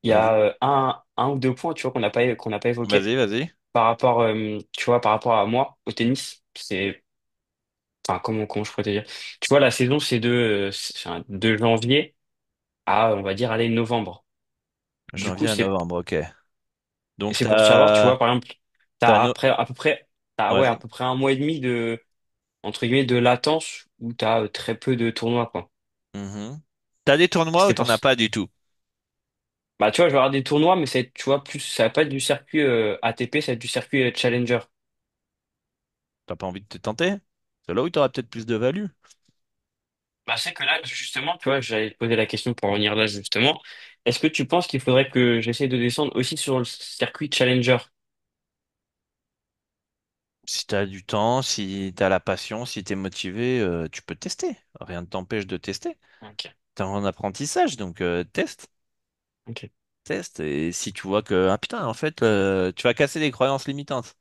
Vas-y. a un ou deux points, tu vois, qu'on n'a pas évoqué Vas-y, vas-y. par rapport, tu vois, par rapport à moi au tennis. Enfin, comment je pourrais te dire? Tu vois, la saison, de janvier à, on va dire, aller novembre. Du coup, Janvier à novembre, ok. Donc, c'est pour savoir, tu vois, par exemple, t'as t'as un... après, à peu près, t'as, ouais, à Vas-y. peu près un mois et demi entre guillemets, de latence où t'as très peu de tournois, quoi. Mhm. T'as des tournois ou C'était t'en pour, as pas du tout? bah, tu vois, je vais avoir des tournois, mais tu vois, plus, ça va pas être du circuit ATP, ça va être du circuit Challenger. T'as pas envie de te tenter? C'est là où t'auras peut-être plus de value. Bah, c'est que là, justement, tu vois, j'allais te poser la question pour revenir là, justement. Est-ce que tu penses qu'il faudrait que j'essaie de descendre aussi sur le circuit Challenger? Si t'as du temps, si t'as la passion, si t'es motivé, tu peux tester. Rien ne t'empêche de tester. Ok, T'es en apprentissage, donc teste. ok. Teste. Et si tu vois que, ah putain, en fait, tu vas casser des croyances limitantes.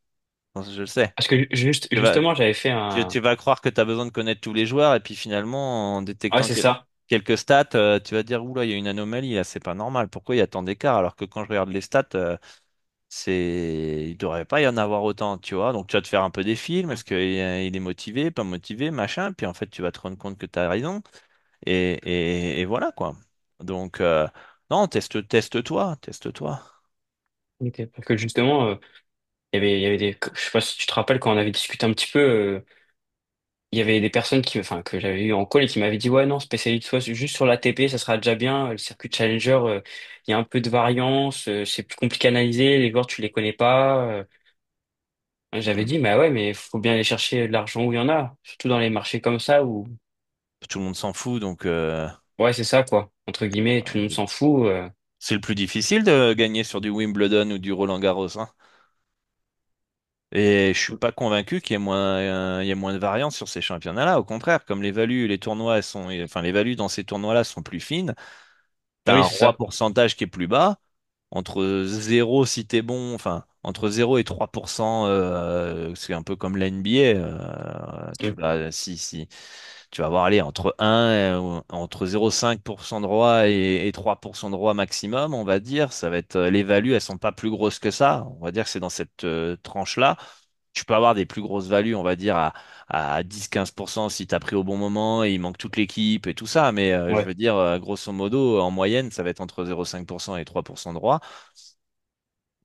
Je le sais. Parce que Tu vas, justement, j'avais fait tu un... vas croire que tu as besoin de connaître tous les joueurs, et puis finalement, en Ouais, détectant c'est ça. quelques stats, tu vas te dire, oula, il y a une anomalie, là, c'est pas normal. Pourquoi il y a tant d'écart? Alors que quand je regarde les stats, il devrait pas y en avoir autant, tu vois. Donc tu vas te faire un peu des films, est-ce qu'il il est motivé, pas motivé, machin, puis en fait, tu vas te rendre compte que tu as raison, et voilà, quoi. Donc, non, teste-toi, teste-toi. Ok. Parce que justement, il y avait je sais pas si tu te rappelles quand on avait discuté un petit peu, il y avait des personnes enfin, que j'avais eu en call et qui m'avaient dit, ouais, non, spécialise-toi juste sur l'ATP, ça sera déjà bien. Le circuit Challenger, il y a un peu de variance, c'est plus compliqué à analyser, les joueurs, tu les connais pas. J'avais Mhm. dit, bah ouais, mais faut bien aller chercher de l'argent où il y en a, surtout dans les marchés comme ça où, Tout le monde s'en fout, donc ouais, c'est ça, quoi. Entre guillemets, tout le monde s'en fout. c'est le plus difficile de gagner sur du Wimbledon ou du Roland-Garros, hein. Et je suis pas convaincu il y ait moins de variance sur ces championnats-là. Au contraire, comme les values, les tournois enfin les values dans ces tournois-là sont plus fines, t'as Oui, un c'est roi ça. pourcentage qui est plus bas. Entre zéro si t'es bon, enfin entre 0 et 3%, c'est un peu comme la NBA. Tu Mm. vas si tu vas avoir aller entre 1 entre 0,5% de roi et 3% de roi maximum, on va dire. Ça va être les values, elles sont pas plus grosses que ça. On va dire que c'est dans cette tranche-là. Tu peux avoir des plus grosses values, on va dire, à 10-15% si tu as pris au bon moment et il manque toute l'équipe et tout ça. Mais je Ouais. veux dire, grosso modo, en moyenne, ça va être entre 0,5% et 3% de droit.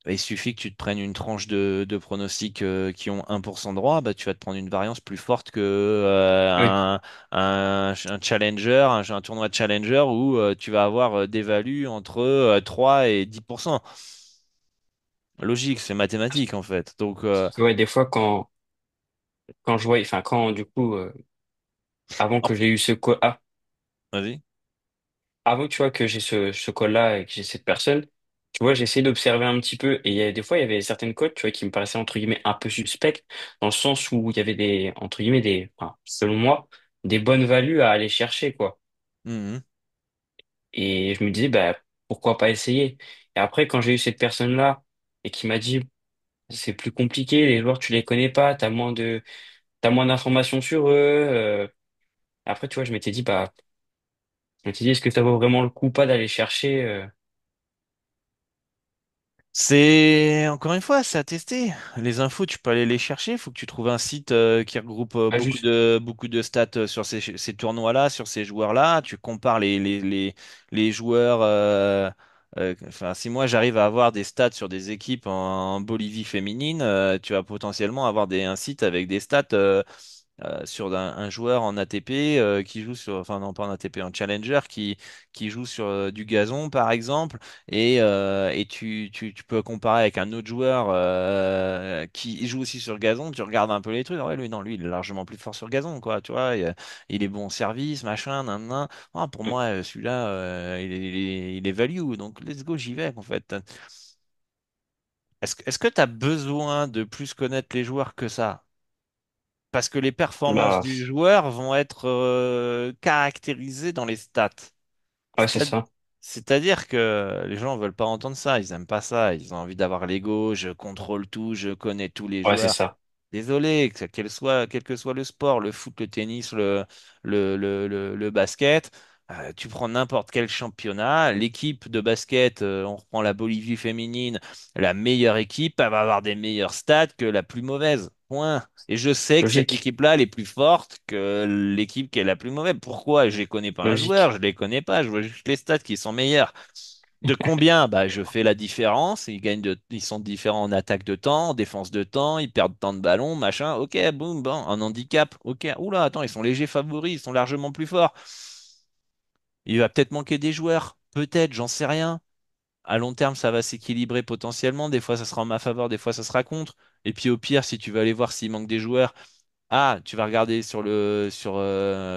Il suffit que tu te prennes une tranche de pronostics qui ont 1% de droit, bah, tu vas te prendre une variance plus forte que Oui. un challenger, un tournoi de challenger où tu vas avoir des values entre 3 et 10%. Logique, c'est mathématique en fait. Donc, Ouais, des fois, quand je vois, enfin, quand, du coup, avant hop, que j'ai eu ce call, vas-y. avant, tu vois, que j'ai ce call-là et que j'ai cette personne, tu vois, j'ai essayé d'observer un petit peu et des fois, il y avait certaines codes, tu vois, qui me paraissaient, entre guillemets, un peu suspectes, dans le sens où il y avait entre guillemets, enfin, selon moi, des bonnes values à aller chercher, quoi. Mhm. Et je me disais, bah, pourquoi pas essayer? Et après, quand j'ai eu cette personne-là et qui m'a dit, c'est plus compliqué, les joueurs, tu les connais pas, t'as moins d'informations sur eux. Après, tu vois, je m'étais dit, est-ce que ça vaut vraiment le coup pas d'aller chercher, C'est encore une fois, c'est à tester. Les infos, tu peux aller les chercher. Il faut que tu trouves un site qui regroupe pas juste, beaucoup de stats sur ces tournois-là, sur ces joueurs-là. Tu compares les joueurs. Enfin, si moi j'arrive à avoir des stats sur des équipes en Bolivie féminine, tu vas potentiellement avoir un site avec des stats. Sur un joueur en ATP qui joue sur, enfin non pas en ATP, en Challenger qui joue sur du gazon par exemple, et tu peux comparer avec un autre joueur qui joue aussi sur le gazon, tu regardes un peu les trucs, ouais lui non lui il est largement plus fort sur le gazon quoi, tu vois, il est bon au service, machin, nan, nan. Ah, pour moi celui-là il est value, donc let's go j'y vais en fait. Est-ce que tu as besoin de plus connaître les joueurs que ça? Parce que les performances bah, du joueur vont être caractérisées dans les stats. ouais, c'est C'est-à- ça. C'est-à-dire que les gens veulent pas entendre ça, ils aiment pas ça, ils ont envie d'avoir l'ego, je contrôle tout, je connais tous les Ouais, c'est joueurs. ça. Désolé, quel que soit le sport, le foot, le tennis, le basket, tu prends n'importe quel championnat, l'équipe de basket, on reprend la Bolivie féminine, la meilleure équipe, elle va avoir des meilleurs stats que la plus mauvaise. Point. Et je sais que cette Logique. équipe-là, elle est plus forte que l'équipe qui est la plus mauvaise. Pourquoi? Je les connais pas un joueur, Logique. je les connais pas, je vois juste les stats qui sont meilleurs. De combien? Bah, je fais la différence. Ils sont différents en attaque de temps, en défense de temps, ils perdent tant de ballons, machin. Ok, boum, bon, en handicap. Ok, oula, attends, ils sont légers favoris, ils sont largement plus forts. Il va peut-être manquer des joueurs. Peut-être, j'en sais rien. À long terme, ça va s'équilibrer potentiellement. Des fois, ça sera en ma faveur, des fois, ça sera contre. Et puis, au pire, si tu veux aller voir s'il manque des joueurs, ah, tu vas regarder sur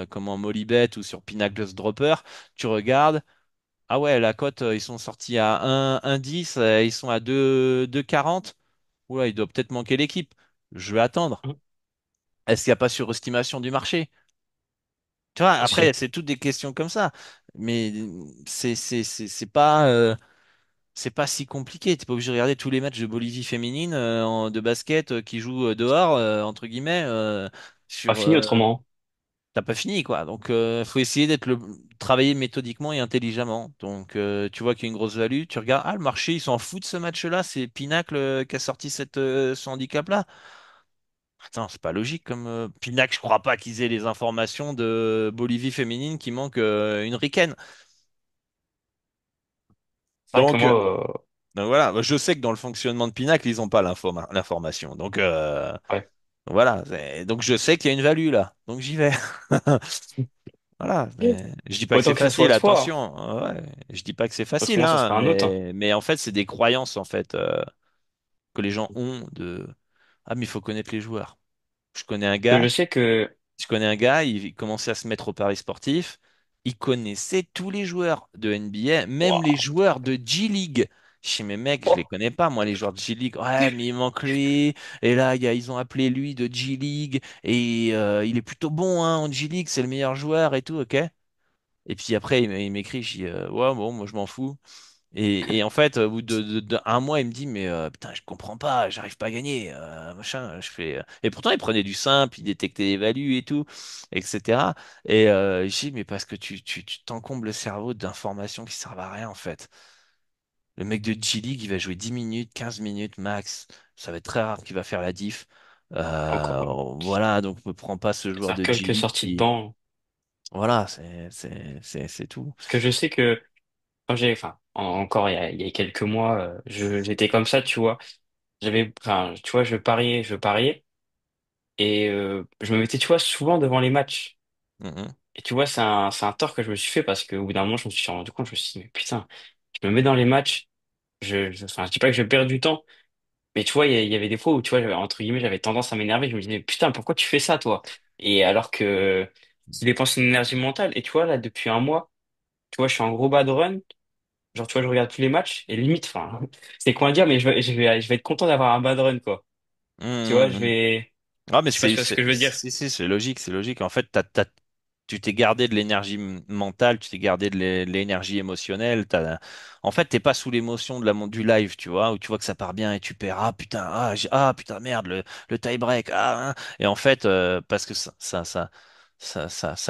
comment Molybet ou sur Pinnacle Dropper. Tu regardes. Ah ouais, la cote, ils sont sortis à 1,10, ils sont à 2,40. Oula, il doit peut-être manquer l'équipe. Je vais attendre. Mhm. Est-ce qu'il n'y a pas surestimation du marché? Tu vois, après, Aussi. c'est toutes des questions comme ça. Mais c'est pas si compliqué. T'es pas obligé de regarder tous les matchs de Bolivie féminine de basket qui jouent dehors, entre guillemets, Pas sur, fini autrement. t'as pas fini, quoi. Donc, faut essayer travailler méthodiquement et intelligemment. Donc, tu vois qu'il y a une grosse value, tu regardes, ah, le marché, ils s'en fout de ce match-là, c'est Pinacle qui a sorti ce handicap-là. Attends, c'est pas logique comme Pinacle, je crois pas qu'ils aient les informations de Bolivie féminine qui manque une ricaine. C'est vrai que Donc, euh, moi, donc voilà, je sais que dans le fonctionnement de Pinacle, ils ont pas l'information. Donc, ouais. voilà. Donc, je sais qu'il y a une value là. Donc, j'y vais. Voilà, mais je dis pas que Autant c'est que ça soit facile, toi, hein. attention. Ouais, je dis pas que c'est facile, Autrement, ça hein, serait un autre, hein. mais en fait, c'est des croyances en fait que les gens ont de ah mais il faut connaître les joueurs. Je connais un Parce que je gars, sais que, je connais un gars, il commençait à se mettre au pari sportif, il connaissait tous les joueurs de NBA, même les waouh, joueurs de G-League. Je dis mais mec, je les oh, connais pas moi les joueurs de G-League. Ouais, mais il manque lui. Et là, ils ont appelé lui de G-League et il est plutôt bon hein, en G-League, c'est le meilleur joueur et tout, ok? Et puis après, il m'écrit, je dis, ouais, bon, moi je m'en fous. Et en fait, au bout de un mois, il me dit, mais putain, je comprends pas, j'arrive pas à gagner, machin. Je fais, Et pourtant, il prenait du simple, il détectait les values et tout, etc. Et je dis, mais parce que tu t'encombres le cerveau d'informations qui servent à rien, en fait. Le mec de G-League, il va jouer 10 minutes, 15 minutes max. Ça va être très rare qu'il va faire la diff. encore. Voilà, donc ne prends pas ce joueur Faire de quelques G-League sorties de qui. banc. Voilà, c'est tout. Parce que je sais que quand enfin, encore il y a quelques mois, j'étais comme ça, tu vois. Enfin, tu vois, je pariais, et je me mettais, tu vois, souvent devant les matchs. Mhm. Et tu vois, c'est un tort que je me suis fait parce qu'au bout d'un moment, je me suis rendu compte, je me suis dit, mais putain, je me mets dans les matchs, enfin, je dis pas que je perds du temps, mais tu vois, il y avait des fois où, tu vois, entre guillemets, j'avais tendance à m'énerver, je me disais, putain, pourquoi tu fais ça, toi? Et alors que tu dépenses une énergie mentale, et tu vois, là, depuis un mois, tu vois, je suis en gros bad run, genre, tu vois, je regarde tous les matchs, et limite, enfin, c'est quoi à dire, mais je vais être content d'avoir un bad run, quoi. Tu vois, Mhm. Ah, mais je sais pas si tu vois ce que je veux dire. c'est logique, c'est logique. En fait, tu t'es gardé de l'énergie mentale, tu t'es gardé de l'énergie émotionnelle. En fait, t'es pas sous l'émotion du live, tu vois, où tu vois que ça part bien et tu perds. Ah putain, ah putain, merde, le tie-break. Ah, hein. Et en fait, parce que ça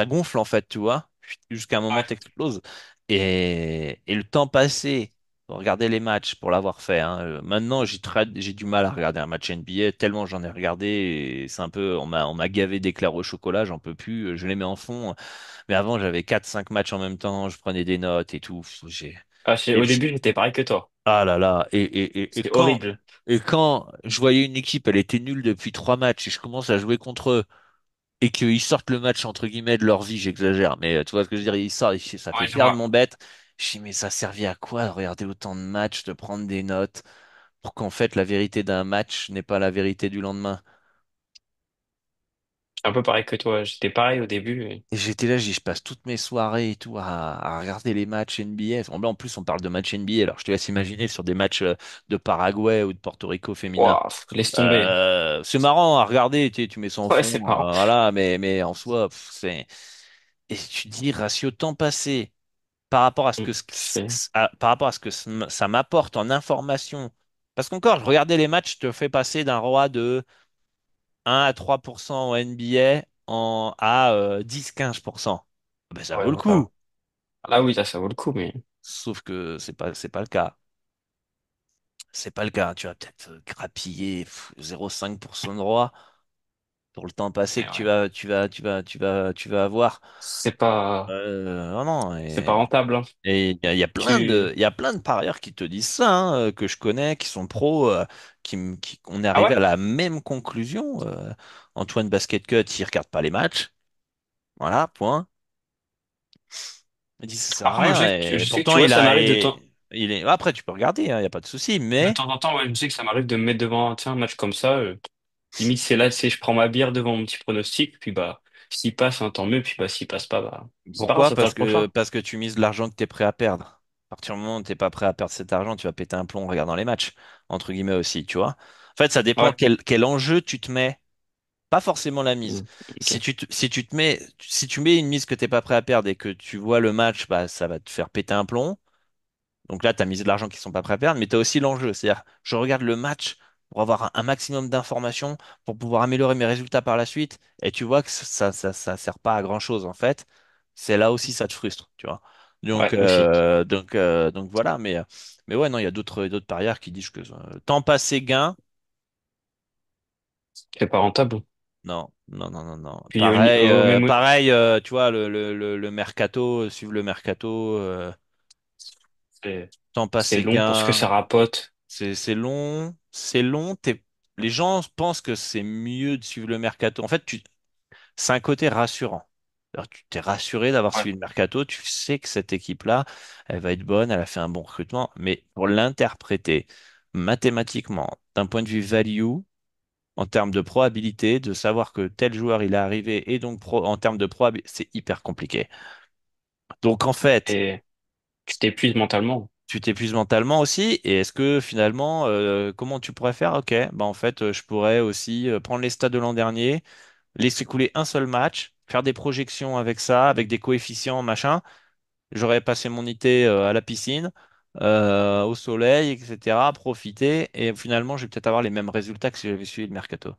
gonfle, en fait, tu vois, jusqu'à un moment, Ouais. t'exploses. Et le temps passé. Regarder les matchs pour l'avoir fait, hein. Maintenant, j'ai du mal à regarder un match NBA tellement j'en ai regardé et c'est un peu, on m'a gavé d'éclairs au chocolat, j'en peux plus. Je les mets en fond. Mais avant, j'avais quatre cinq matchs en même temps, je prenais des notes et tout. Ah, Et au je- début, j'étais pareil que toi. ah là là. C'était horrible. Et quand je voyais une équipe, elle était nulle depuis trois matchs et je commence à jouer contre eux et qu'ils sortent le match entre guillemets de leur vie, j'exagère, mais tu vois ce que je veux dire, ils sortent, ça fait Ouais, je perdre vois. mon bête. Je dis, mais ça servait à quoi de regarder autant de matchs, de prendre des notes? Pour qu'en fait la vérité d'un match n'est pas la vérité du lendemain. Un peu pareil que toi. J'étais pareil au début. Et j'étais là, je passe toutes mes soirées et tout à regarder les matchs NBA. En plus, on parle de matchs NBA, alors je te laisse imaginer sur des matchs de Paraguay ou de Porto Rico féminin. Waouh, laisse tomber. C'est marrant à regarder, tu mets ça en Ouais, fond, c'est marrant. voilà, mais en soi, c'est. Et tu te dis, ratio temps passé. par rapport à ce Mm. que, C'est, par rapport à ce que ça m'apporte en information. Parce qu'encore, regarder les matchs te fait passer d'un roi de 1 à 3% en NBA à 10-15%. Ben, ça ouais, vaut le coup. voilà. Là, oui, ça vaut le coup, mais Sauf que c'est pas le cas. C'est pas le cas. Tu vas peut-être grappiller 0,5% de roi pour le temps passé que ouais. tu vas avoir. C'est pas, Non, non. c'est pas rentable, hein. Et Tu, il y a plein de parieurs qui te disent ça, hein, que je connais, qui sont pros, on est ah arrivé ouais? à la même conclusion. Antoine Basket Cut, il regarde pas les matchs. Voilà, point. Il dit ça sert à Après, moi, rien. je Et sais que pourtant, tu vois, ça m'arrive il est. Après, tu peux regarder, hein, il y a pas de souci. de Mais temps en temps, ouais, je sais que ça m'arrive de me mettre devant, tiens, un match comme ça. Limite, c'est là, tu sais, je prends ma bière devant mon petit pronostic, puis bah, s'il passe, hein, tant mieux, puis bah, s'il passe pas, bah, c'est pas grave, pourquoi? ça sera le prochain. Parce que tu mises de l'argent que tu es prêt à perdre. À partir du moment où tu n'es pas prêt à perdre cet argent, tu vas péter un plomb en regardant les matchs, entre guillemets aussi, tu vois. En fait, ça dépend Ouais. quel enjeu tu te mets. Pas forcément la mise. Mm. Ok. Si tu mets une mise que t'es pas prêt à perdre et que tu vois le match, bah, ça va te faire péter un plomb. Donc là, tu as misé de l'argent qu'ils sont pas prêts à perdre, mais tu as aussi l'enjeu. C'est-à-dire, je regarde le match pour avoir un maximum d'informations, pour pouvoir améliorer mes résultats par la suite. Et tu vois que ça sert pas à grand-chose, en fait. C'est là aussi, ça te frustre, tu vois. Ouais, aussi. Donc voilà. Mais ouais, non, il y a d'autres parieurs qui disent que temps passé gain. C'est pas rentable. Non, non, non, non, non. Puis même, Pareil, tu vois, le mercato, suivre le mercato, c'est temps c'est passé long pour ce que ça gain, rapporte. c'est long, c'est long. Les gens pensent que c'est mieux de suivre le mercato. En fait, c'est un côté rassurant. Alors, tu t'es rassuré d'avoir Ouais. suivi le mercato, tu sais que cette équipe-là, elle va être bonne, elle a fait un bon recrutement, mais pour l'interpréter mathématiquement, d'un point de vue value, en termes de probabilité, de savoir que tel joueur il est arrivé et donc en termes de probabilité, c'est hyper compliqué. Donc en fait, Et tu t'épuises mentalement. tu t'épuises mentalement aussi. Et est-ce que finalement, comment tu pourrais faire? Ok, bah en fait, je pourrais aussi prendre les stats de l'an dernier, laisser couler un seul match, faire des projections avec ça, avec des coefficients, machin. J'aurais passé mon été à la piscine, au soleil, etc., profiter, et finalement, je vais peut-être avoir les mêmes résultats que si j'avais suivi le mercato.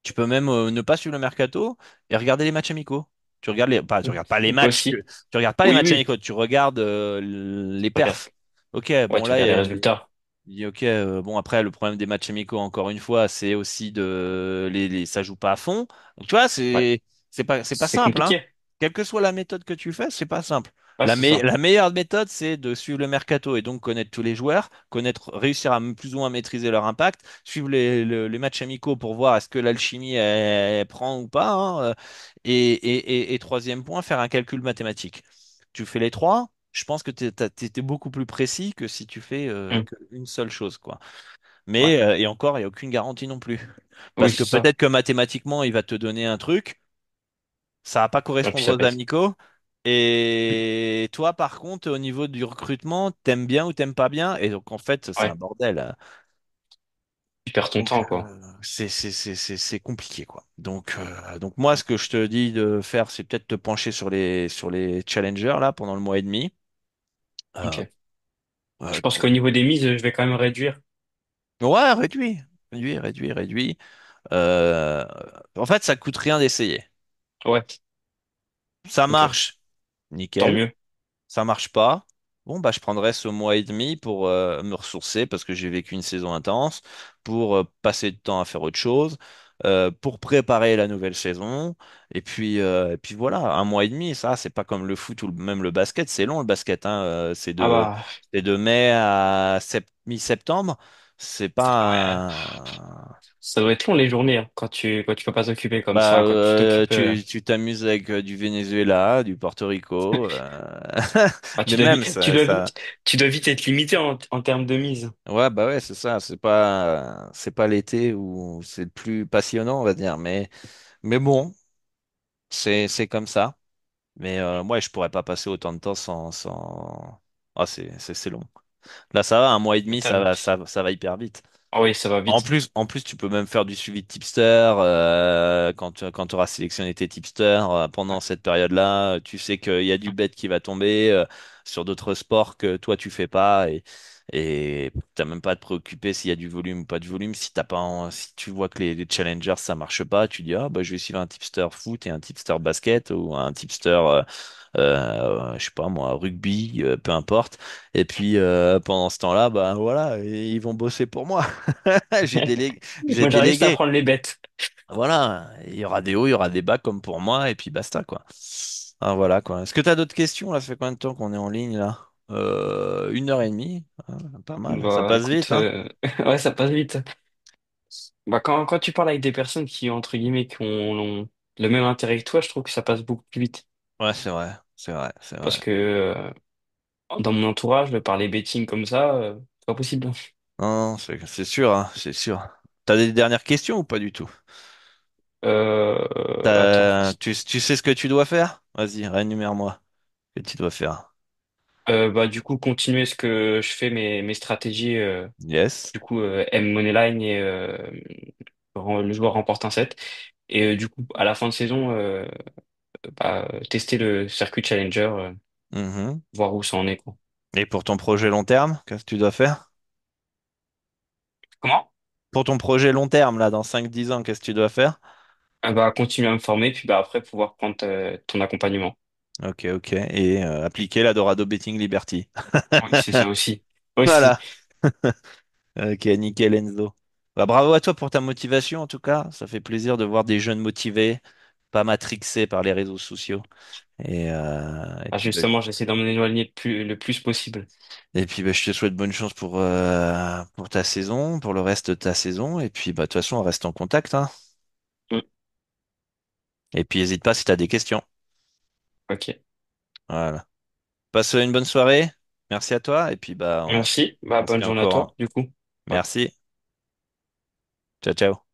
Tu peux même ne pas suivre le mercato et regarder les matchs amicaux. Tu regardes pas les matchs, Aussi. tu regardes pas les Oui, matchs oui. amicaux, tu regardes les Regarde. perfs. Ok, Ouais, bon tu là, regardes les résultats. il dit ok, bon après le problème des matchs amicaux, encore une fois, c'est aussi ça joue pas à fond. Donc tu vois, Ouais. c'est pas C'est simple, hein. compliqué. Quelle que soit la méthode que tu fais, c'est pas simple. Ouais, c'est ça. La meilleure méthode, c'est de suivre le mercato et donc connaître tous les joueurs, réussir à plus ou moins maîtriser leur impact, suivre les matchs amicaux pour voir est-ce que l'alchimie elle prend ou pas, hein, et troisième point, faire un calcul mathématique. Tu fais les trois, je pense que t'es beaucoup plus précis que si tu fais Mm. qu'une seule chose, quoi. Ouais. Et encore, il n'y a aucune garantie non plus. Oui, Parce que c'est ça. peut-être que mathématiquement, il va te donner un truc, ça va pas Et puis correspondre ça aux pète. amicaux. Et toi, par contre, au niveau du recrutement, t'aimes bien ou t'aimes pas bien? Et donc, en fait, c'est un Ouais. bordel, hein. Tu perds ton Donc, temps, quoi. c'est compliqué, quoi. Donc, moi, ce que je te dis de faire, c'est peut-être te pencher sur les challengers, là, pendant le mois et demi. Euh, Ok. Je pense qu'au niveau des mises, je vais quand même réduire. Ouais, réduit. Réduit, réduit, réduit. Euh, En fait, ça coûte rien d'essayer. Ouais. Ça Ok. marche, Tant nickel. mieux. Ça marche pas. Bon, bah, je prendrai ce mois et demi pour me ressourcer parce que j'ai vécu une saison intense, pour passer de temps à faire autre chose, pour préparer la nouvelle saison. Et puis voilà, un mois et demi, ça, c'est pas comme le foot ou même le basket. C'est long le basket, hein. Ah bah, C'est de mai à mi-septembre. C'est ouais. pas Ça doit être long les journées, hein, quand tu peux pas t'occuper comme ça, quand tu t'occupes. tu t'amuses avec du Venezuela, du Porto Rico, Ah, mais même ça. tu dois vite être limité en termes de mise. Ouais, bah ouais, c'est ça. C'est pas l'été où c'est le plus passionnant, on va dire. Mais bon, c'est comme ça. Mais moi, je pourrais pas passer autant de temps sans. Ah, c'est long. Là, ça va, un mois et demi, M'étonne. ça va hyper vite. Ah oui, ça va vite. En plus, tu peux même faire du suivi de tipster quand tu auras sélectionné tes tipsters pendant cette période-là. Tu sais qu'il y a du bet qui va tomber sur d'autres sports que toi tu fais pas et t'as même pas à te préoccuper s'il y a du volume ou pas de volume. Si t'as pas, si tu vois que les challengers ça marche pas, tu dis ah bah je vais suivre un tipster foot et un tipster basket ou un tipster je sais pas moi rugby, peu importe. Et puis pendant ce temps-là, bah voilà, ils vont bosser pour moi. J'ai Moi, j'arrive à délégué. prendre les bêtes. Voilà, il y aura des hauts, il y aura des bas comme pour moi, et puis basta, quoi. Ah, voilà, quoi. Est-ce que tu as d'autres questions, là? Ça fait combien de temps qu'on est en ligne, là? 1 heure et demie. Ah, pas mal. Ça Bah, passe écoute, vite, hein? ouais, ça passe vite. Bah, quand tu parles avec des personnes qui, entre guillemets, ont le même intérêt que toi, je trouve que ça passe beaucoup plus vite. Ouais, c'est vrai. C'est vrai, c'est Parce vrai. que dans mon entourage, de parler betting comme ça, c'est pas possible. Non, non, c'est sûr, hein, c'est sûr. T'as des dernières questions ou pas du tout? Attends. Tu sais ce que tu dois faire? Vas-y, réénumère-moi ce que tu dois faire. Bah, du coup, continuer ce que je fais, mes stratégies, Yes. du coup, M Moneyline et le joueur remporte un set. Et du coup, à la fin de saison, bah, tester le circuit Challenger, Mhm. voir où ça en est, quoi. Et pour ton projet long terme, qu'est-ce que tu dois faire? Comment? Pour ton projet long terme, là, dans 5 10 ans, qu'est-ce que tu dois faire? Bah, continuer à me former, puis bah, après pouvoir prendre ton accompagnement. Ok, ok. Et appliquer la Dorado Betting Liberty. Oui, c'est ça aussi. Aussi. Voilà. Ok, nickel Enzo. Bah, bravo à toi pour ta motivation en tout cas. Ça fait plaisir de voir des jeunes motivés, pas matrixés par les réseaux sociaux. Et Ah, puis, bah, justement, j'essaie d'en éloigner le plus possible. je te souhaite bonne chance pour ta saison, pour le reste de ta saison. Et puis, bah, de toute façon, on reste en contact, hein. Mm. Et puis, n'hésite pas si tu as des questions. Ok. Voilà. Passe une bonne soirée. Merci à toi. Et puis, bah, Merci. Bah, on se bonne tient au journée à courant. toi, du coup. Ouais. Merci. Ciao, ciao.